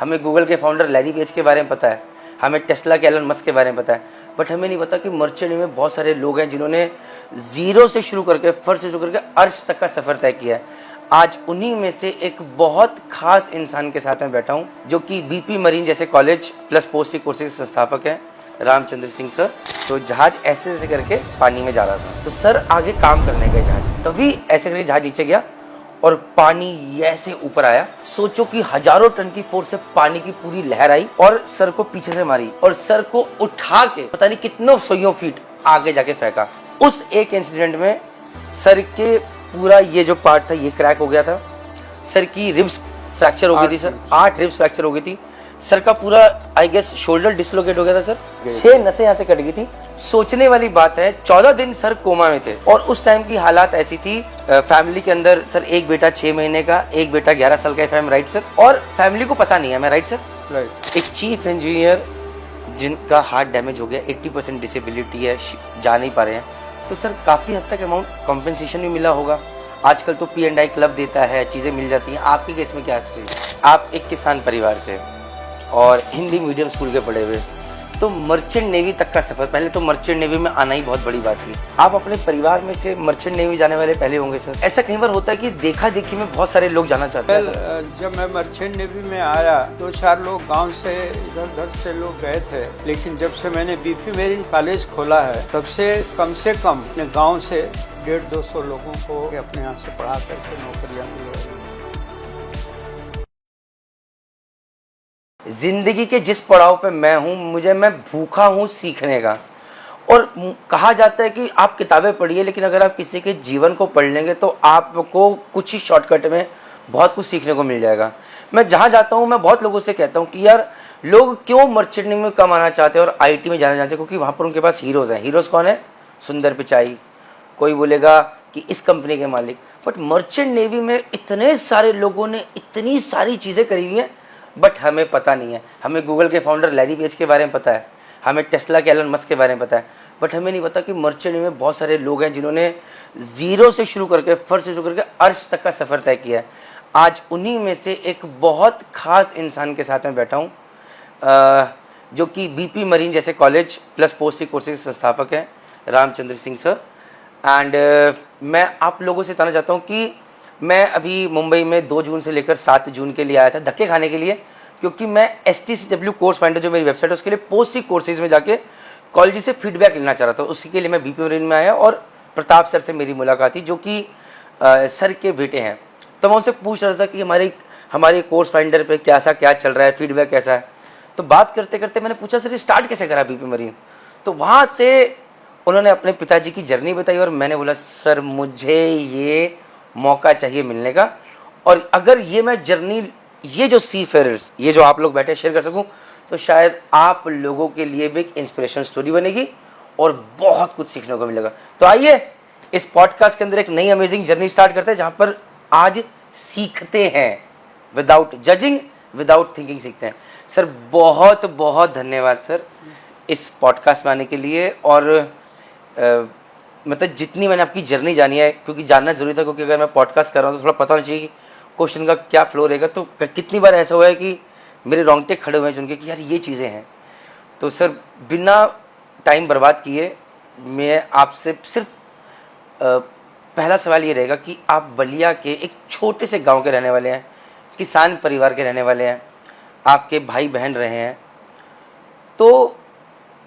हमें गूगल के founder Larry page के बारे में पता है, हमें टेस्ला के एलन मस्क के बारे में पता है, बट हमें नहीं पता कि मर्चेंट नेवी में बहुत सारे लोग हैं जिन्होंने जीरो से शुरू करके, फर्स्ट से शुरू करके अर्श तक का सफर तय किया है। आज उन्हीं में से एक बहुत खास इंसान के साथ में बैठा हूं, जो कि बीपी मरीन जैसे कॉलेज प्लस पोस्ट कोर्सेज के संस्थापक हैं, रामचंद्र सिंह सर। तो जहाज ऐसे ऐसे करके पानी में जा रहा था, तो सर आगे काम करने गए जहाज, तभी ऐसे करके जहाज नीचे गया और पानी ऐसे ऊपर आया। सोचो कि हजारों टन की फोर्स से पानी की पूरी लहर आई और सर को पीछे से मारी और सर को उठा के पता नहीं कितनों सौ फीट आगे जाके फेंका। उस एक इंसिडेंट में सर के पूरा ये जो पार्ट था ये क्रैक हो गया था, सर की रिब्स फ्रैक्चर हो गई थी सर, 8 रिब्स फ्रैक्चर हो गई थी, सर का पूरा आई गेस शोल्डर डिसलोकेट हो गया था सर, 6 नसें यहाँ से कट गई थी। सोचने वाली बात है 14 दिन सर कोमा में थे और उस टाइम की हालात ऐसी थी, फैमिली के अंदर सर एक बेटा 6 महीने का, एक बेटा 11 साल का, फैमिली राइट सर, और फैमिली को पता नहीं है, मैं राइट सर, राइट। एक चीफ इंजीनियर जिनका हार्ट डैमेज हो गया, 80% डिसेबिलिटी है, जा नहीं पा रहे हैं, तो सर काफी हद तक अमाउंट कॉम्पेंसेशन भी मिला होगा। आजकल तो P&I क्लब देता है, चीजें मिल जाती हैं। आपके केस में क्या है? आप एक किसान परिवार से और हिंदी मीडियम स्कूल के पढ़े हुए, तो मर्चेंट नेवी तक का सफर, पहले तो मर्चेंट नेवी में आना ही बहुत बड़ी बात थी। आप अपने परिवार में से मर्चेंट नेवी जाने वाले पहले होंगे सर। ऐसा कई बार होता है कि देखा देखी में बहुत सारे लोग जाना चाहते हैं। जब मैं मर्चेंट नेवी में आया 2-4 लोग गांव से इधर उधर से लोग गए थे, लेकिन जब से मैंने बीपी मेरीन कॉलेज खोला है तब से कम अपने गाँव से 150-200 लोगों को अपने यहाँ से पढ़ा करके नौकरियाँ दिलवाई। जिंदगी के जिस पड़ाव पे मैं हूं, मैं भूखा हूं सीखने का। और कहा जाता है कि आप किताबें पढ़िए, लेकिन अगर आप किसी के जीवन को पढ़ लेंगे तो आपको कुछ ही शॉर्टकट में बहुत कुछ सीखने को मिल जाएगा। मैं जहां जाता हूं मैं बहुत लोगों से कहता हूं कि यार लोग क्यों मर्चेंट नेवी में कम आना चाहते हैं और IT में जाना चाहते हैं, क्योंकि वहां पर उनके पास हीरोज हैं। हीरोज कौन है? सुंदर पिचाई, कोई बोलेगा कि इस कंपनी के मालिक, बट मर्चेंट नेवी में इतने सारे लोगों ने इतनी सारी चीजें करी हुई हैं, बट हमें पता नहीं है। हमें गूगल के फाउंडर लैरी पेज के बारे में पता है, हमें टेस्ला के एलन मस्क के बारे में पता है, बट हमें नहीं पता कि मर्चेंट नेवी में बहुत सारे लोग हैं जिन्होंने जीरो से शुरू करके, फर्स्ट से शुरू करके अर्श तक का सफर तय किया है। आज उन्हीं में से एक बहुत खास इंसान के साथ में बैठा हूँ, जो कि बीपी मरीन जैसे कॉलेज प्लस पोस्ट कोर्सेज के संस्थापक हैं, रामचंद्र सिंह सर। एंड मैं आप लोगों से बताना चाहता हूँ कि मैं अभी मुंबई में 2 जून से लेकर 7 जून के लिए आया था धक्के खाने के लिए, क्योंकि मैं STCW कोर्स फाइंडर जो मेरी वेबसाइट है उसके लिए पोस्ट कोर्सेज में जाके कॉलेज से फीडबैक लेना चाह रहा था। उसी के लिए मैं बीपी मरीन में आया और प्रताप सर से मेरी मुलाकात थी, जो कि सर के बेटे हैं। तो मैं उनसे पूछ रहा था कि हमारे कोर्स फाइंडर पे क्या चल रहा है, फीडबैक कैसा है। तो बात करते करते मैंने पूछा सर स्टार्ट कैसे करा बीपी मरीन, तो वहाँ से उन्होंने अपने पिताजी की जर्नी बताई और मैंने बोला सर मुझे ये मौका चाहिए मिलने का, और अगर ये मैं जर्नी, ये जो सी फेयरर्स, ये जो आप लोग बैठे शेयर कर सकूं, तो शायद आप लोगों के लिए भी एक इंस्पिरेशन स्टोरी बनेगी और बहुत कुछ सीखने को मिलेगा। तो आइए इस पॉडकास्ट के अंदर एक नई अमेजिंग जर्नी स्टार्ट करते हैं, जहां पर आज सीखते हैं, विदाउट जजिंग, विदाउट थिंकिंग सीखते हैं। सर बहुत बहुत धन्यवाद सर इस पॉडकास्ट में आने के लिए। और मतलब जितनी मैंने आपकी जर्नी जानी है, क्योंकि जानना जरूरी था, क्योंकि अगर मैं पॉडकास्ट कर रहा हूँ तो थोड़ा पता होना चाहिए कि क्वेश्चन का क्या फ्लो रहेगा। तो कितनी बार ऐसा हुआ है कि मेरे रोंगटे खड़े हुए हैं जिनके कि यार ये चीज़ें हैं। तो सर बिना टाइम बर्बाद किए मैं आपसे सिर्फ पहला सवाल ये रहेगा कि आप बलिया के एक छोटे से गांव के रहने वाले हैं, किसान परिवार के रहने वाले हैं, आपके भाई बहन रहे हैं, तो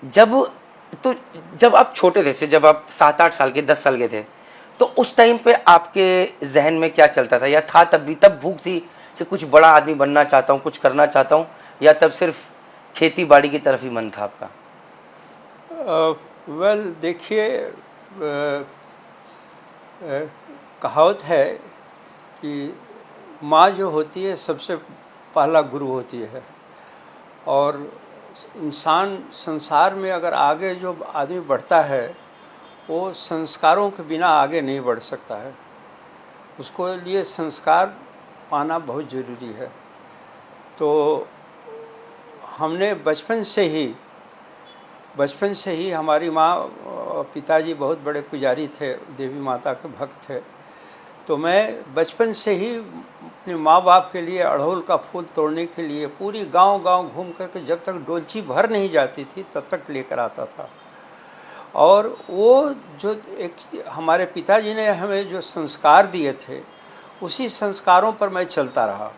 जब आप छोटे थे, जब आप 7-8 साल के, 10 साल के थे, तो उस टाइम पे आपके जहन में क्या चलता था? या था तब भूख थी कि कुछ बड़ा आदमी बनना चाहता हूँ, कुछ करना चाहता हूँ, या तब सिर्फ खेती बाड़ी की तरफ ही मन था आपका? वेल देखिए, कहावत है कि माँ जो होती है सबसे पहला गुरु होती है, और इंसान संसार में अगर आगे जो आदमी बढ़ता है वो संस्कारों के बिना आगे नहीं बढ़ सकता है। उसको लिए संस्कार पाना बहुत ज़रूरी है। तो हमने बचपन से ही हमारी माँ, पिताजी बहुत बड़े पुजारी थे, देवी माता के भक्त थे, तो मैं बचपन से ही अपने माँ बाप के लिए अड़हुल का फूल तोड़ने के लिए पूरी गांव-गांव घूम करके जब तक डोलची भर नहीं जाती थी तब तक लेकर आता था। और वो जो एक हमारे पिताजी ने हमें जो संस्कार दिए थे, उसी संस्कारों पर मैं चलता रहा।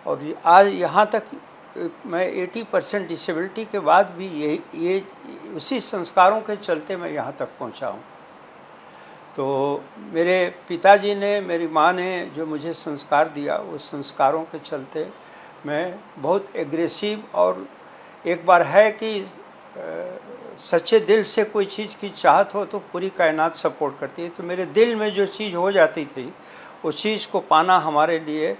और आज यहाँ तक मैं 80% डिसेबिलिटी के बाद भी ये उसी संस्कारों के चलते मैं यहाँ तक पहुँचा हूँ। तो मेरे पिताजी ने, मेरी माँ ने जो मुझे संस्कार दिया, उस संस्कारों के चलते मैं बहुत एग्रेसिव, और एक बार है कि सच्चे दिल से कोई चीज़ की चाहत हो तो पूरी कायनात सपोर्ट करती है। तो मेरे दिल में जो चीज़ हो जाती थी, उस चीज़ को पाना हमारे लिए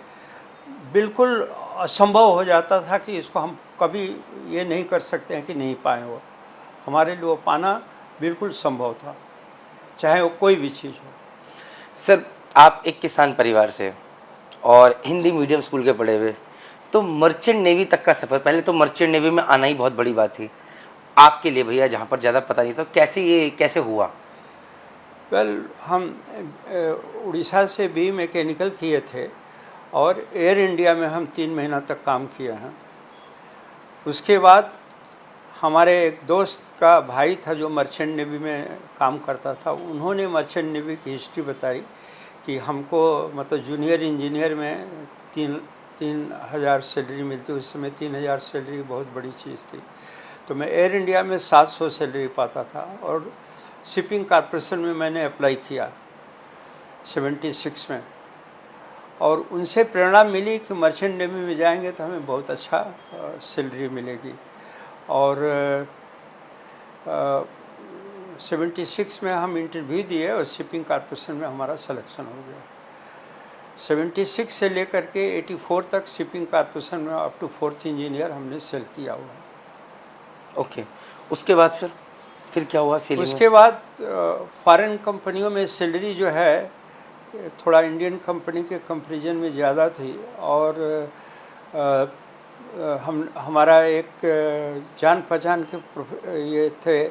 बिल्कुल असंभव हो जाता था कि इसको हम कभी ये नहीं कर सकते हैं कि नहीं पाए। वो हमारे लिए वो पाना बिल्कुल संभव था, चाहे वो कोई भी चीज़ हो। सर, आप एक किसान परिवार से और हिंदी मीडियम स्कूल के पढ़े हुए, तो मर्चेंट नेवी तक का सफ़र, पहले तो मर्चेंट नेवी में आना ही बहुत बड़ी बात थी आपके लिए भैया, जहाँ पर ज़्यादा पता नहीं था। कैसे हुआ? वेल, हम उड़ीसा से बी मैकेनिकल किए थे और एयर इंडिया में हम 3 महीना तक काम किए हैं। उसके बाद हमारे एक दोस्त का भाई था जो मर्चेंट नेवी में काम करता था, उन्होंने मर्चेंट नेवी की हिस्ट्री बताई कि हमको मतलब जूनियर इंजीनियर में 3,000 सैलरी मिलती। उस समय 3,000 सैलरी बहुत बड़ी चीज़ थी। तो मैं एयर इंडिया में 700 सैलरी पाता था। और शिपिंग कॉर्पोरेशन में मैंने अप्लाई किया 76 में, और उनसे प्रेरणा मिली कि मर्चेंट नेवी में जाएंगे तो हमें बहुत अच्छा सैलरी मिलेगी। और 76 में हम इंटरव्यू दिए और शिपिंग कॉर्पोरेशन में हमारा सिलेक्शन हो गया। 76 से लेकर के 84 तक शिपिंग कॉर्पोरेशन में अप टू 4th इंजीनियर हमने सेल किया हुआ। ओके, उसके बाद सर फिर क्या हुआ? उसके बाद फॉरेन कंपनियों में सैलरी जो है थोड़ा इंडियन कंपनी के कंपैरिजन में ज़्यादा थी। और हमारा एक जान पहचान के ये थे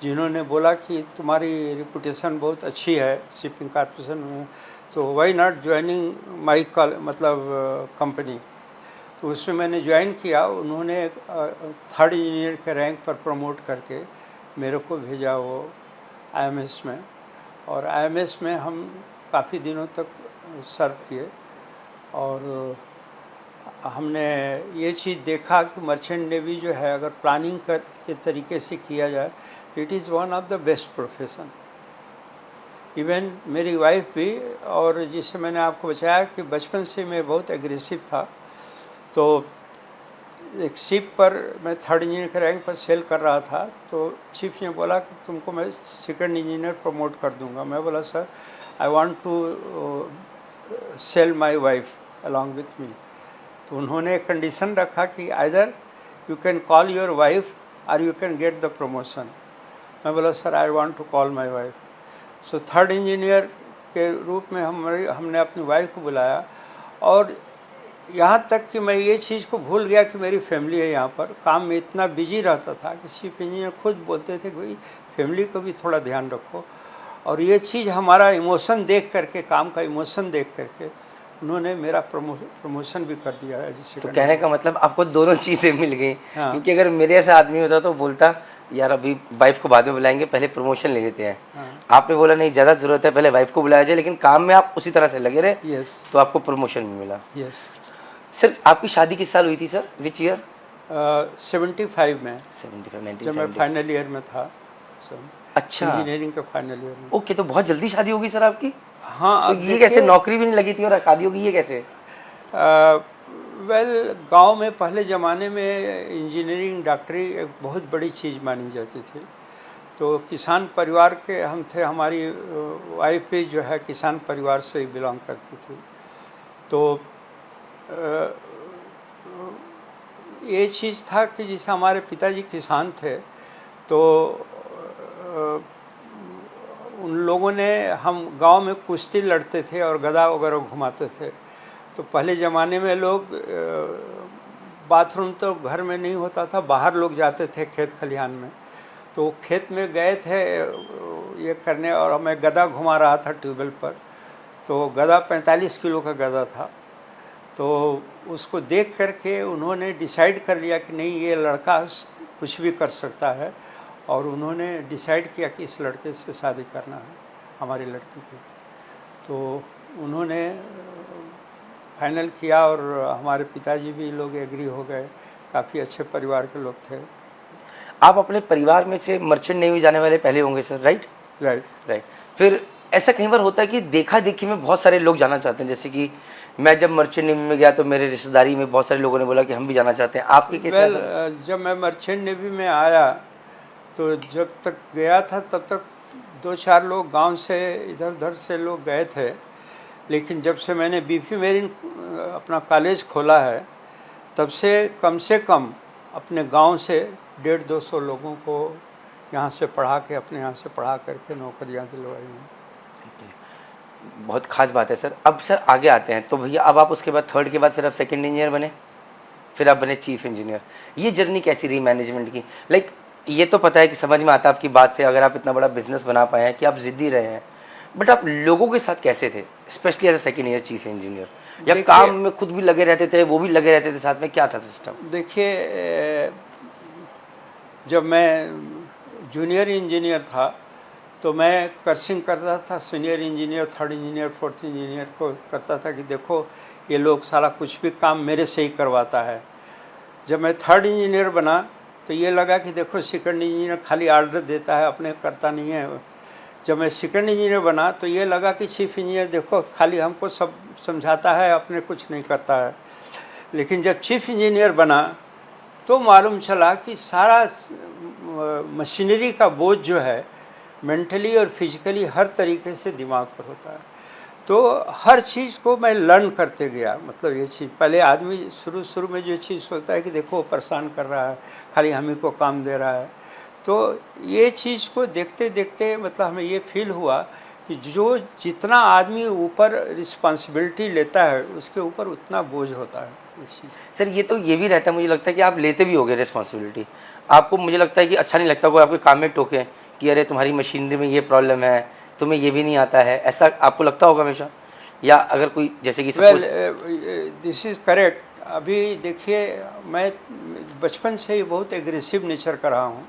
जिन्होंने बोला कि तुम्हारी रिपुटेशन बहुत अच्छी है शिपिंग कॉर्पोरेशन में, तो why not joining my company. तो उसमें मैंने ज्वाइन किया। उन्होंने 3rd इंजीनियर के रैंक पर प्रमोट करके मेरे को भेजा वो IMS में, और IMS में हम काफ़ी दिनों तक सर्व किए। और हमने ये चीज़ देखा कि मर्चेंट नेवी जो है अगर प्लानिंग के तरीके से किया जाए, it is one of the best profession. Even मेरी वाइफ भी, और जिससे मैंने आपको बताया कि बचपन से मैं बहुत एग्रेसिव था, तो एक शिप पर मैं 3rd इंजीनियर के रैंक पर सेल कर रहा था, तो शिप ने बोला कि तुमको मैं 2nd इंजीनियर प्रमोट कर दूंगा। मैं बोला sir, I want to sell my wife along with me. तो उन्होंने कंडीशन रखा कि either you can call your wife और you can get the promotion. मैं बोला sir, I want to call my wife. So 3rd engineer के रूप में हमने अपनी वाइफ को बुलाया। और यहाँ तक कि मैं ये चीज़ को भूल गया कि मेरी फैमिली है यहाँ पर। काम में इतना बिजी रहता था कि चीफ इंजीनियर खुद बोलते थे कि भाई फैमिली को भी थोड़ा ध्यान रखो। और ये चीज़ हमारा इमोशन देख करके, काम का इमोशन देख करके उन्होंने मेरा प्रमोशन भी कर दिया है। तो कहने का मतलब आपको दोनों चीज़ें मिल गई। हाँ। क्योंकि अगर मेरे ऐसा आदमी होता तो बोलता यार अभी वाइफ को बाद में बुलाएंगे, पहले प्रमोशन ले लेते हैं। हाँ। आपने बोला नहीं, ज़्यादा ज़रूरत है, पहले वाइफ को बुलाया जाए, लेकिन काम में आप उसी तरह से लगे रहे। यस। तो आपको प्रमोशन भी मिला। यस। सर, आपकी शादी किस साल हुई थी सर? Which year? 75 में, 75, जब मैं फाइनल ईयर में था। अच्छा, इंजीनियरिंग के फाइनल ईयर में। ओके, तो बहुत जल्दी शादी होगी सर आपकी? हाँ। तो ये कैसे, नौकरी भी नहीं लगी थी और शादी होगी, ये कैसे? वेल, गांव में पहले ज़माने में इंजीनियरिंग, डॉक्टरी एक बहुत बड़ी चीज़ मानी जाती थी। तो किसान परिवार के हम थे। हमारी वाइफ भी जो है किसान परिवार से ही बिलोंग करती थी। तो ये चीज़ था कि जैसे हमारे पिताजी किसान थे, तो उन लोगों ने, हम गांव में कुश्ती लड़ते थे और गदा वगैरह घुमाते थे। तो पहले ज़माने में लोग, बाथरूम तो घर में नहीं होता था, बाहर लोग जाते थे खेत खलिहान में। तो खेत में गए थे ये करने, और मैं गदा घुमा रहा था ट्यूबवेल पर। तो गधा 45 किलो का गधा था। तो उसको देख करके उन्होंने डिसाइड कर लिया कि नहीं, ये लड़का कुछ भी कर सकता है, और उन्होंने डिसाइड किया कि इस लड़के से शादी करना है, हमारी लड़की की। तो उन्होंने फाइनल किया और हमारे पिताजी भी लोग एग्री हो गए। काफ़ी अच्छे परिवार के लोग थे। आप अपने परिवार में से मर्चेंट नेवी जाने वाले पहले होंगे सर, राइट? राइट। राइट। फिर ऐसा कई बार होता है कि देखा देखी में बहुत सारे लोग जाना चाहते हैं, जैसे कि मैं जब मर्चेंट नेवी में गया तो मेरे रिश्तेदारी में बहुत सारे लोगों ने बोला कि हम भी जाना चाहते हैं। आपके कैसे? जब मैं मर्चेंट नेवी में आया तो जब तक गया था तब तक 2-4 लोग गांव से इधर उधर से लोग गए थे, लेकिन जब से मैंने बीपी मेरिन अपना कॉलेज खोला है तब से कम अपने गांव से 150-200 लोगों को यहाँ से पढ़ा के, अपने यहाँ से पढ़ा करके नौकरियाँ दिलवाई हैं। बहुत खास बात है सर। अब सर आगे आते हैं तो भैया, अब आप उसके बाद थर्ड के बाद फिर आप सेकंड इंजीनियर बने, फिर आप बने चीफ इंजीनियर। ये जर्नी कैसी रही मैनेजमेंट की? लाइक ये तो पता है कि समझ में आता है आपकी बात से, अगर आप इतना बड़ा बिजनेस बना पाए हैं कि आप जिद्दी रहे हैं, बट आप लोगों के साथ कैसे थे, specially as a second year chief engineer? या काम में खुद भी लगे रहते थे, वो भी लगे रहते थे साथ में, क्या था सिस्टम? देखिए, जब मैं जूनियर इंजीनियर था तो मैं कर्सिंग करता था senior engineer, third engineer, fourth engineer को करता था कि देखो ये लोग साला कुछ भी काम मेरे से ही करवाता है। जब मैं थर्ड इंजीनियर बना तो ये लगा कि देखो सेकंड इंजीनियर खाली ऑर्डर देता है, अपने करता नहीं है। जब मैं सेकंड इंजीनियर बना तो ये लगा कि चीफ इंजीनियर देखो खाली हमको सब समझाता है, अपने कुछ नहीं करता है। लेकिन जब चीफ इंजीनियर बना तो मालूम चला कि सारा मशीनरी का बोझ जो है मेंटली और फिजिकली हर तरीके से दिमाग पर होता है। तो हर चीज़ को मैं लर्न करते गया। मतलब ये चीज़ पहले आदमी शुरू में जो चीज़ सोचता है कि देखो परेशान कर रहा है, खाली हम ही को काम दे रहा है, तो ये चीज़ को देखते देखते मतलब हमें ये फील हुआ कि जो जितना आदमी ऊपर रिस्पॉन्सिबिलिटी लेता है उसके ऊपर उतना बोझ होता है। सर ये तो ये भी रहता है, मुझे लगता है कि आप लेते भी होगे रिस्पॉन्सिबिलिटी। आपको मुझे लगता है कि अच्छा नहीं लगता कोई आपके काम में टोके कि अरे तुम्हारी मशीनरी में ये प्रॉब्लम है, तुम्हें ये भी नहीं आता है, ऐसा आपको लगता होगा हमेशा? या अगर कोई जैसे कि दिस इज़ करेक्ट। अभी देखिए, मैं बचपन से ही बहुत एग्रेसिव नेचर का रहा हूँ।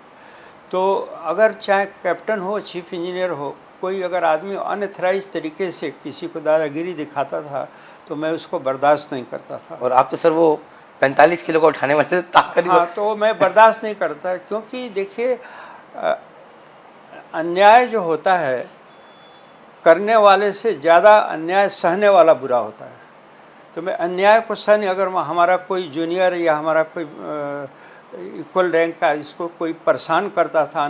तो अगर चाहे कैप्टन हो, चीफ इंजीनियर हो, कोई अगर आदमी अनऑथराइज तरीके से किसी को दादागिरी दिखाता था तो मैं उसको बर्दाश्त नहीं करता था। और आप तो सर वो 45 किलो को उठाने वाले ताकत। हाँ, तो मैं बर्दाश्त नहीं करता, क्योंकि देखिए अन्याय जो होता है करने वाले से ज़्यादा अन्याय सहने वाला बुरा होता है। तो मैं अन्याय को सहने, अगर हमारा कोई जूनियर या हमारा कोई इक्वल रैंक का इसको कोई परेशान करता था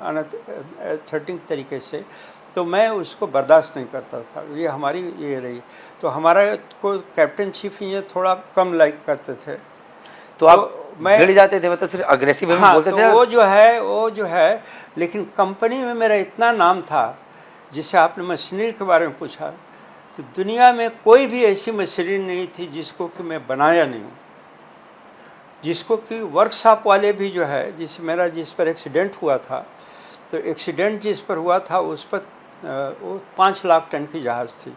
अनथ्रेटिंग तरीके से, तो मैं उसको बर्दाश्त नहीं करता था। ये हमारी ये रही। तो हमारा को कैप्टन चीफ इंजीनियर थोड़ा कम लाइक करते थे। तो आप मैं भिड़ जाते थे, मतलब सिर्फ अग्रेसिव हाँ, बोलते तो थे? वो जो है लेकिन कंपनी में मेरा इतना नाम था। जिससे आपने मशीनरी के बारे में पूछा, तो दुनिया में कोई भी ऐसी मशीनरी नहीं थी जिसको कि मैं बनाया नहीं हूँ, जिसको कि वर्कशॉप वाले भी जो है, जिस पर एक्सीडेंट हुआ था, तो एक्सीडेंट जिस पर हुआ था उस पर वो 5 लाख टन की जहाज़ थी,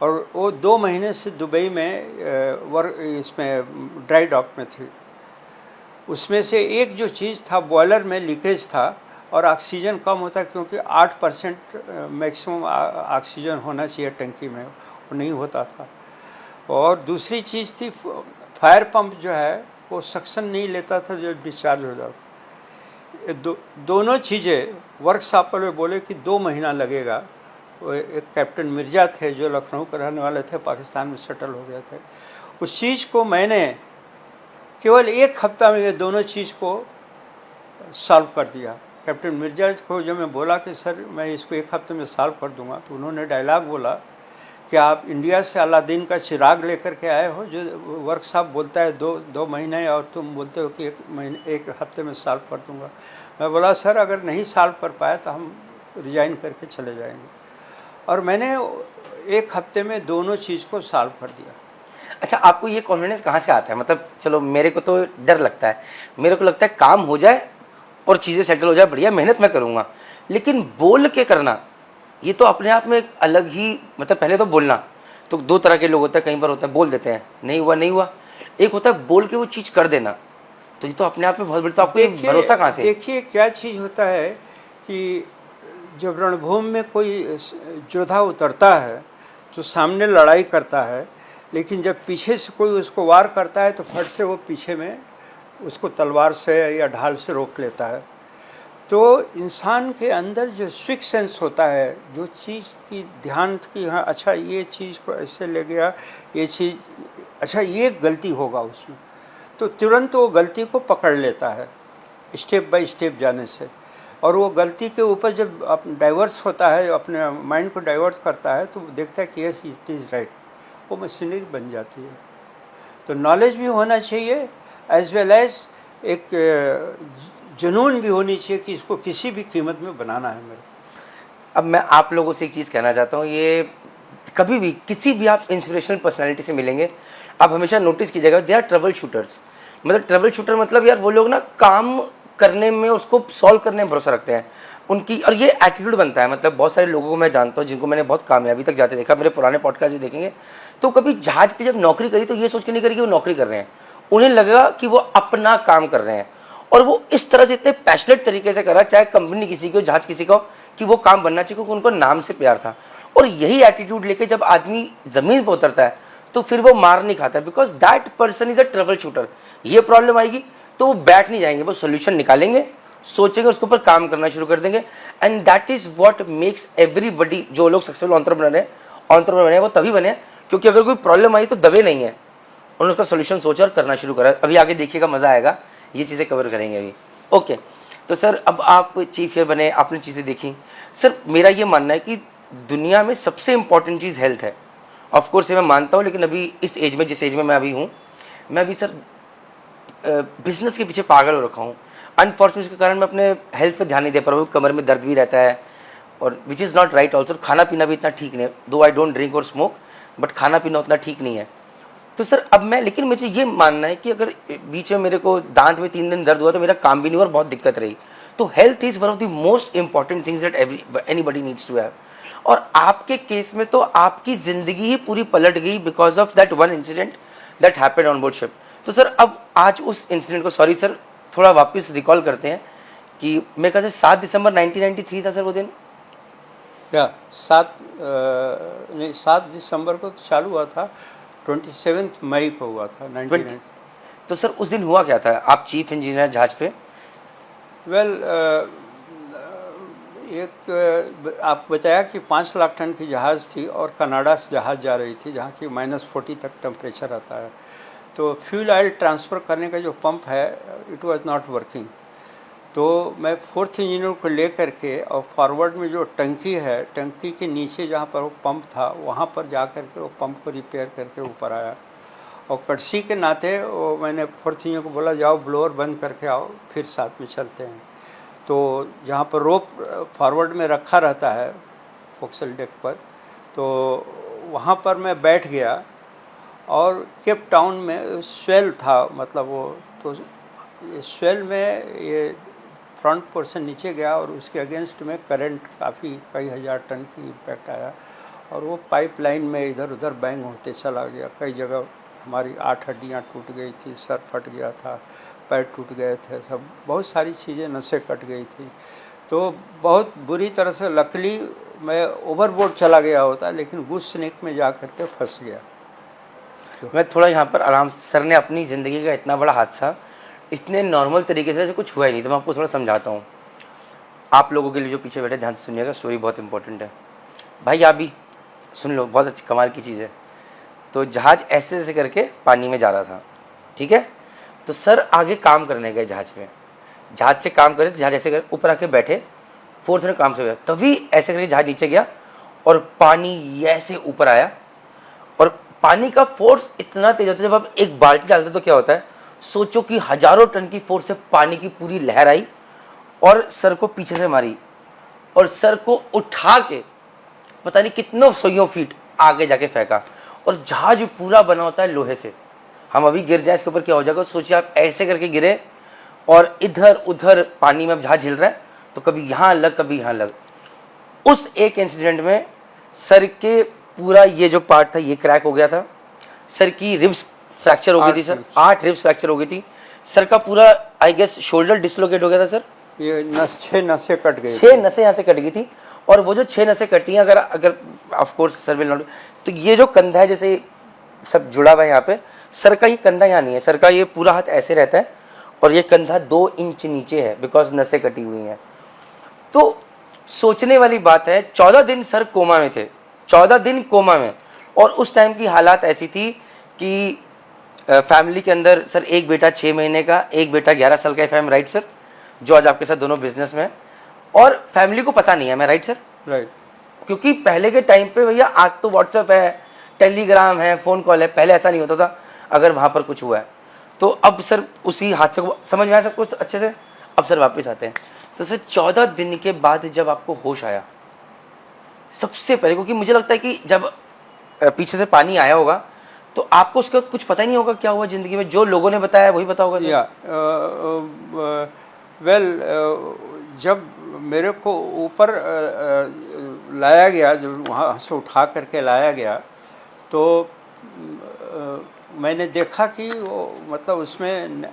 और वो 2 महीने से दुबई में इसमें ड्राई डॉक में थी। उसमें से एक जो चीज़ था, बॉयलर में लीकेज था और ऑक्सीजन कम होता, क्योंकि 8% मैक्सिमम ऑक्सीजन होना चाहिए टंकी में, वो नहीं होता था। और दूसरी चीज़ थी फायर पंप जो है वो सक्शन नहीं लेता था जो डिस्चार्ज हो जाता। दोनों चीज़ें वर्कशॉप पर बोले कि 2 महीना लगेगा। वो एक कैप्टन मिर्जा थे जो लखनऊ के रहने वाले थे, पाकिस्तान में सेटल हो गए थे। उस चीज़ को मैंने केवल 1 हफ्ता में ये दोनों चीज़ को सॉल्व कर दिया। कैप्टन मिर्जा को जब मैं बोला कि सर मैं इसको 1 हफ्ते में सॉल्व कर दूंगा, तो उन्होंने डायलॉग बोला कि आप इंडिया से अलादीन का चिराग लेकर के आए हो, जो वर्कशॉप बोलता है 2 महीने और तुम बोलते हो कि 1 हफ्ते में सॉल्व कर दूंगा। मैं बोला सर अगर नहीं सॉल्व कर पाए तो हम रिजाइन करके चले जाएंगे। और मैंने 1 हफ्ते में दोनों चीज़ को सॉल्व कर दिया। अच्छा, आपको ये कॉन्फिडेंस कहाँ से आता है? मतलब चलो मेरे को तो डर लगता है, मेरे को लगता है काम हो जाए और चीज़ें सेटल हो जाए, बढ़िया मेहनत मैं करूँगा, लेकिन बोल के करना ये तो अपने आप में एक अलग ही, मतलब पहले तो बोलना, तो दो तरह के लोग होते हैं, कई बार होता है बोल देते हैं नहीं हुआ नहीं हुआ, एक होता है बोल के वो चीज़ कर देना, तो ये तो अपने आप में बहुत बड़ी, तो आपको ये भरोसा कहाँ से? देखिए क्या चीज़ होता है कि जब रणभूमि में कोई योद्धा उतरता है तो सामने लड़ाई करता है, लेकिन जब पीछे से कोई उसको वार करता है तो फट से वो पीछे में उसको तलवार से या ढाल से रोक लेता है। तो इंसान के अंदर जो सिक्स सेंस होता है, जो चीज़ की ध्यान की, हाँ अच्छा ये चीज़ को ऐसे ले गया, ये चीज़ अच्छा ये गलती होगा उसमें, तो तुरंत वो गलती को पकड़ लेता है स्टेप बाय स्टेप जाने से। और वो गलती के ऊपर जब डाइवर्स होता है, अपने माइंड को डाइवर्स करता है, तो देखता है कि यस इट इज़ राइट, वो मशीनरी बन जाती है। तो नॉलेज भी होना चाहिए एज वेल एज एक जुनून भी होनी चाहिए कि इसको किसी भी कीमत में बनाना है मेरे। अब मैं आप लोगों से एक चीज़ कहना चाहता हूँ, ये कभी भी किसी भी आप इंस्पिरेशनल पर्सनालिटी से मिलेंगे, आप हमेशा नोटिस कीजिएगा दे आर ट्रबल शूटर्स। मतलब ट्रबल शूटर मतलब यार वो लोग ना काम करने में, उसको सॉल्व करने में भरोसा रखते हैं उनकी, और ये एटीट्यूड बनता है। मतलब बहुत सारे लोगों को मैं जानता हूँ जिनको मैंने बहुत कामयाबी तक जाते देखा, मेरे पुराने पॉडकास्ट भी देखेंगे, तो कभी जहाज पे जब नौकरी करी तो ये सोच के नहीं करी कि वो नौकरी कर रहे हैं, उन्हें लगा कि वो अपना काम कर रहे हैं, और वो इस तरह से इतने पैशनेट तरीके से करा, चाहे कंपनी किसी की हो, जहाज किसी का हो, कि वो काम बनना चाहिए, क्योंकि उनको नाम से प्यार था। और यही एटीट्यूड लेके जब आदमी जमीन पर उतरता है तो फिर वो मार नहीं खाता, because that person is a trouble shooter. ये प्रॉब्लम आएगी तो वो बैठ नहीं जाएंगे, वो सोल्यूशन निकालेंगे, सोचेंगे, उसके ऊपर काम करना शुरू कर देंगे। And that is what makes everybody, जो लोग सक्सेसफुल एंटरप्रेन्योर बने वो तभी बने क्योंकि अगर कोई प्रॉब्लम आई तो दबे नहीं है, उन्होंने उसका सोल्यूशन सोचा और करना शुरू करा। अभी आगे देखिएगा, मजा आएगा, ये चीज़ें कवर करेंगे अभी। ओके, तो सर अब आप चीफ ये बने, आपने चीज़ें देखी। सर मेरा ये मानना है कि दुनिया में सबसे इंपॉर्टेंट चीज़ हेल्थ है। ऑफ कोर्स ये मैं मानता हूँ, लेकिन अभी इस एज में, जिस एज में मैं अभी हूँ, मैं अभी सर बिजनेस के पीछे पागल हो रखा हूँ। अनफॉर्चुनेट के कारण मैं अपने हेल्थ पे ध्यान नहीं दे पा रहा हूँ, कमर में दर्द भी रहता है, और which is not right also. खाना पीना भी इतना ठीक नहीं, दो आई डोंट ड्रिंक और स्मोक, बट खाना पीना उतना ठीक नहीं है। तो सर अब मैं, लेकिन मुझे ये मानना है कि अगर बीच में मेरे को दांत में 3 दिन दर्द हुआ तो मेरा काम भी नहीं हुआ और बहुत दिक्कत रही। तो health is one of the most important things that anybody needs to have. और आपके केस में तो आपकी ज़िंदगी ही पूरी पलट गई because of that one incident that happened on board ship. तो सर अब आज उस इंसिडेंट को, सॉरी सर, थोड़ा वापस रिकॉल करते हैं कि मेरे ख्याल से 7 दिसंबर 1993 था सर वो दिन। या 7 दिसंबर को चालू हुआ था, 27 मई को हुआ था 1990। तो सर उस दिन हुआ क्या था? आप चीफ इंजीनियर जहाज पे? वेल आप बताया कि 5 लाख टन की जहाज़ थी और कनाडा से जहाज़ जा रही थी, जहाँ की -40 तक टेम्परेचर आता है। तो फ्यूल ऑयल ट्रांसफ़र करने का जो पंप है, इट वाज नॉट वर्किंग। तो मैं 4th इंजीनियर को ले करके, और फॉरवर्ड में जो टंकी है, टंकी के नीचे जहाँ पर वो पंप था, वहाँ पर जा कर के वो पंप को रिपेयर करके ऊपर आया। और कर्सी के नाते वो मैंने 4th इंजीनियर को बोला, जाओ ब्लोअर बंद करके आओ, फिर साथ में चलते हैं। तो जहाँ पर रोप फॉरवर्ड में रखा रहता है फोक्सल डेक पर, तो वहाँ पर मैं बैठ गया, और केप टाउन में स्वेल था, मतलब वो, तो स्वेल में ये फ्रंट पोर्शन नीचे गया और उसके अगेंस्ट में करंट काफ़ी कई हज़ार टन की इम्पैक्ट आया, और वो पाइपलाइन में इधर उधर बैंग होते चला गया। कई जगह हमारी 8 हड्डियाँ टूट गई थी, सर फट गया था, पैर टूट गए थे, सब बहुत सारी चीज़ें, नसें कट गई थी। तो बहुत बुरी तरह से, लकली मैं ओवरबोर्ड चला गया होता, लेकिन गुस स्नेक में जा कर के फंस गया। मैं थोड़ा यहाँ पर आराम, सर ने अपनी ज़िंदगी का इतना बड़ा हादसा इतने नॉर्मल तरीके से कुछ हुआ ही नहीं, तो मैं आपको थोड़ा समझाता हूँ। आप लोगों के लिए जो पीछे बैठे ध्यान से सुनिएगा, स्टोरी बहुत इंपॉर्टेंट है भाई, आप भी सुन लो, बहुत अच्छी कमाल की चीज़ है। तो जहाज़ ऐसे ऐसे करके पानी में जा रहा था, ठीक है। तो सर आगे काम करने गए जहाज़ पे, जहाज़ से काम करे, जहाज़ ऐसे कर ऊपर आके बैठे, 4th में काम से गया, तभी ऐसे करके जहाज़ नीचे गया और पानी ऐसे ऊपर आया। और पानी का फोर्स इतना तेज होता है, जब आप एक बाल्टी डालते तो क्या होता है, सोचो कि हजारों टन की फोर्स से पानी की पूरी लहर आई और सर को पीछे से मारी, और सर को उठा के पता नहीं कितनों 100 फीट आगे जाके फेंका। और जहाज पूरा बना होता है लोहे से, हम अभी गिर जाए इसके ऊपर क्या हो जाएगा, सोचिए आप ऐसे करके गिरे और इधर उधर पानी में जहाज हिल रहा है, तो कभी यहाँ लग कभी यहाँ लग। उस एक इंसिडेंट में सर के पूरा ये जो पार्ट था ये क्रैक हो गया था, सर की रिब्स फ्रैक्चर हो गई थी सर, 8 रिब्स फ्रैक्चर हो गई थी, सर का पूरा आई गेस शोल्डर डिसलोकेट हो गया था सर, ये 6 नसें कट गई, 6 नसें यहाँ से कट गई थी। और वो जो 6 नसें कटी हैं, अगर अगर of course sir will not, तो ये जो कंधा है जैसे सब जुड़ा हुआ है यहाँ पे, सर का ये कंधा यहाँ नहीं है, सर का ये पूरा हाथ ऐसे रहता है और ये कंधा 2 इंच नीचे है बिकॉज नसें कटी हुई हैं। तो सोचने वाली बात है, 14 दिन सर कोमा में थे, 14 दिन कोमा में, और उस टाइम की हालात ऐसी थी कि फैमिली के अंदर सर एक बेटा 6 महीने का, एक बेटा 11 साल का, if I am right sir, जो आज आपके साथ दोनों बिजनेस में है, और फैमिली को पता नहीं है, मैं राइट सर? राइट। क्योंकि पहले के टाइम पे भैया, आज तो व्हाट्सएप है, टेलीग्राम है, फ़ोन कॉल है, पहले ऐसा नहीं होता था अगर वहाँ पर कुछ हुआ है तो। अब सर उसी हादसे को समझ में आया सब कुछ अच्छे से। अब सर वापस आते हैं, तो सर 14 दिन के बाद जब आपको होश आया सबसे पहले, क्योंकि मुझे लगता है कि जब पीछे से पानी आया होगा तो आपको उसके कुछ पता ही नहीं होगा क्या हुआ ज़िंदगी में, जो लोगों ने बताया वही पता होगा सर। वेल, जब मेरे को ऊपर लाया गया, जब वहाँ से उठा करके लाया गया, तो मैंने देखा कि वो मतलब उसमें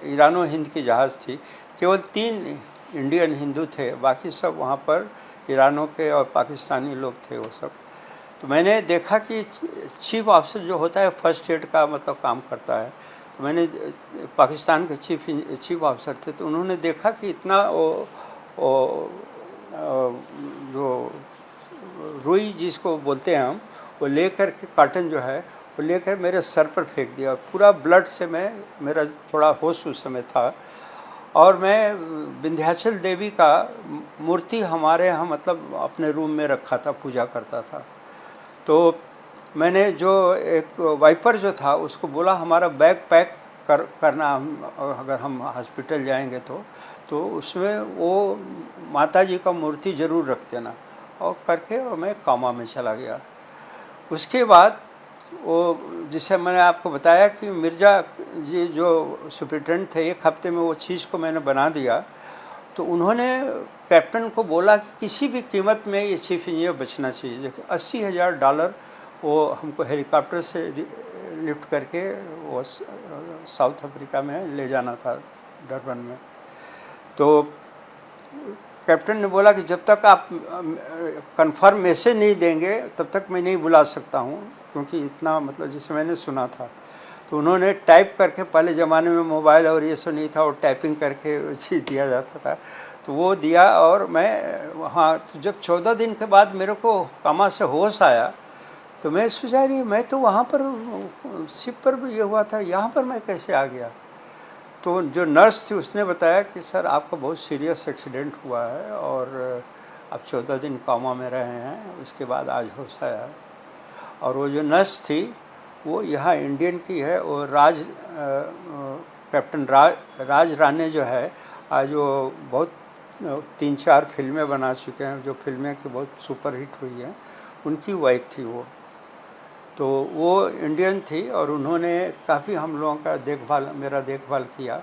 ईरानो हिंद की जहाज़ थी, केवल 3 इंडियन हिंदू थे, बाकी सब वहाँ पर ईरानों के और पाकिस्तानी लोग थे वो सब। तो मैंने देखा कि चीफ ऑफिसर जो होता है फर्स्ट एड का मतलब काम करता है, तो मैंने पाकिस्तान के चीफ ऑफिसर थे, तो उन्होंने देखा कि इतना जो रुई जिसको बोलते हैं हम, वो लेकर के कॉटन जो है वो लेकर मेरे सर पर फेंक दिया, पूरा ब्लड से मेरा थोड़ा होश उस समय था। और मैं विंध्याचल देवी का मूर्ति हमारे यहाँ मतलब अपने रूम में रखा था, पूजा करता था। तो मैंने जो एक वाइपर जो था उसको बोला हमारा बैग पैक करना, अगर हम हॉस्पिटल जाएंगे तो उसमें वो माता जी का मूर्ति ज़रूर रख देना, और करके और मैं कामा में चला गया। उसके बाद वो जिसे मैंने आपको बताया कि मिर्ज़ा जी जो सुपरिटेंडेंट थे, 1 हफ्ते में वो चीज़ को मैंने बना दिया। तो उन्होंने कैप्टन को बोला कि किसी भी कीमत में ये चीफ इंजीनियर बचना चाहिए। देखिए $80,000 वो हमको हेलीकॉप्टर से लिफ्ट करके वो साउथ अफ्रीका में ले जाना था, डरबन में। तो कैप्टन ने बोला कि जब तक आप कंफर्म मैसेज नहीं देंगे तब तक मैं नहीं बुला सकता हूँ, क्योंकि इतना मतलब जैसे मैंने सुना था। तो उन्होंने टाइप करके, पहले ज़माने में मोबाइल और ये सब नहीं था, और टाइपिंग करके चीज़ दिया जाता था, तो वो दिया। और मैं वहाँ तो जब 14 दिन के बाद मेरे को कामा से होश आया, तो मैं सोचा रही मैं तो वहाँ पर शिप पर भी ये हुआ था, यहाँ पर मैं कैसे आ गया। तो जो नर्स थी उसने बताया कि सर आपका बहुत सीरियस एक्सीडेंट हुआ है और आप 14 दिन कामा में रहे हैं, उसके बाद आज होश आया। और वो जो नर्स थी वो यहाँ इंडियन की है, और कैप्टन राज राणे जो है, आज वो बहुत 3-4 फिल्में बना चुके हैं, जो फिल्में की बहुत सुपरहिट हुई हैं, उनकी वाइफ थी वो। तो वो इंडियन थी और उन्होंने काफ़ी हम लोगों का मेरा देखभाल किया,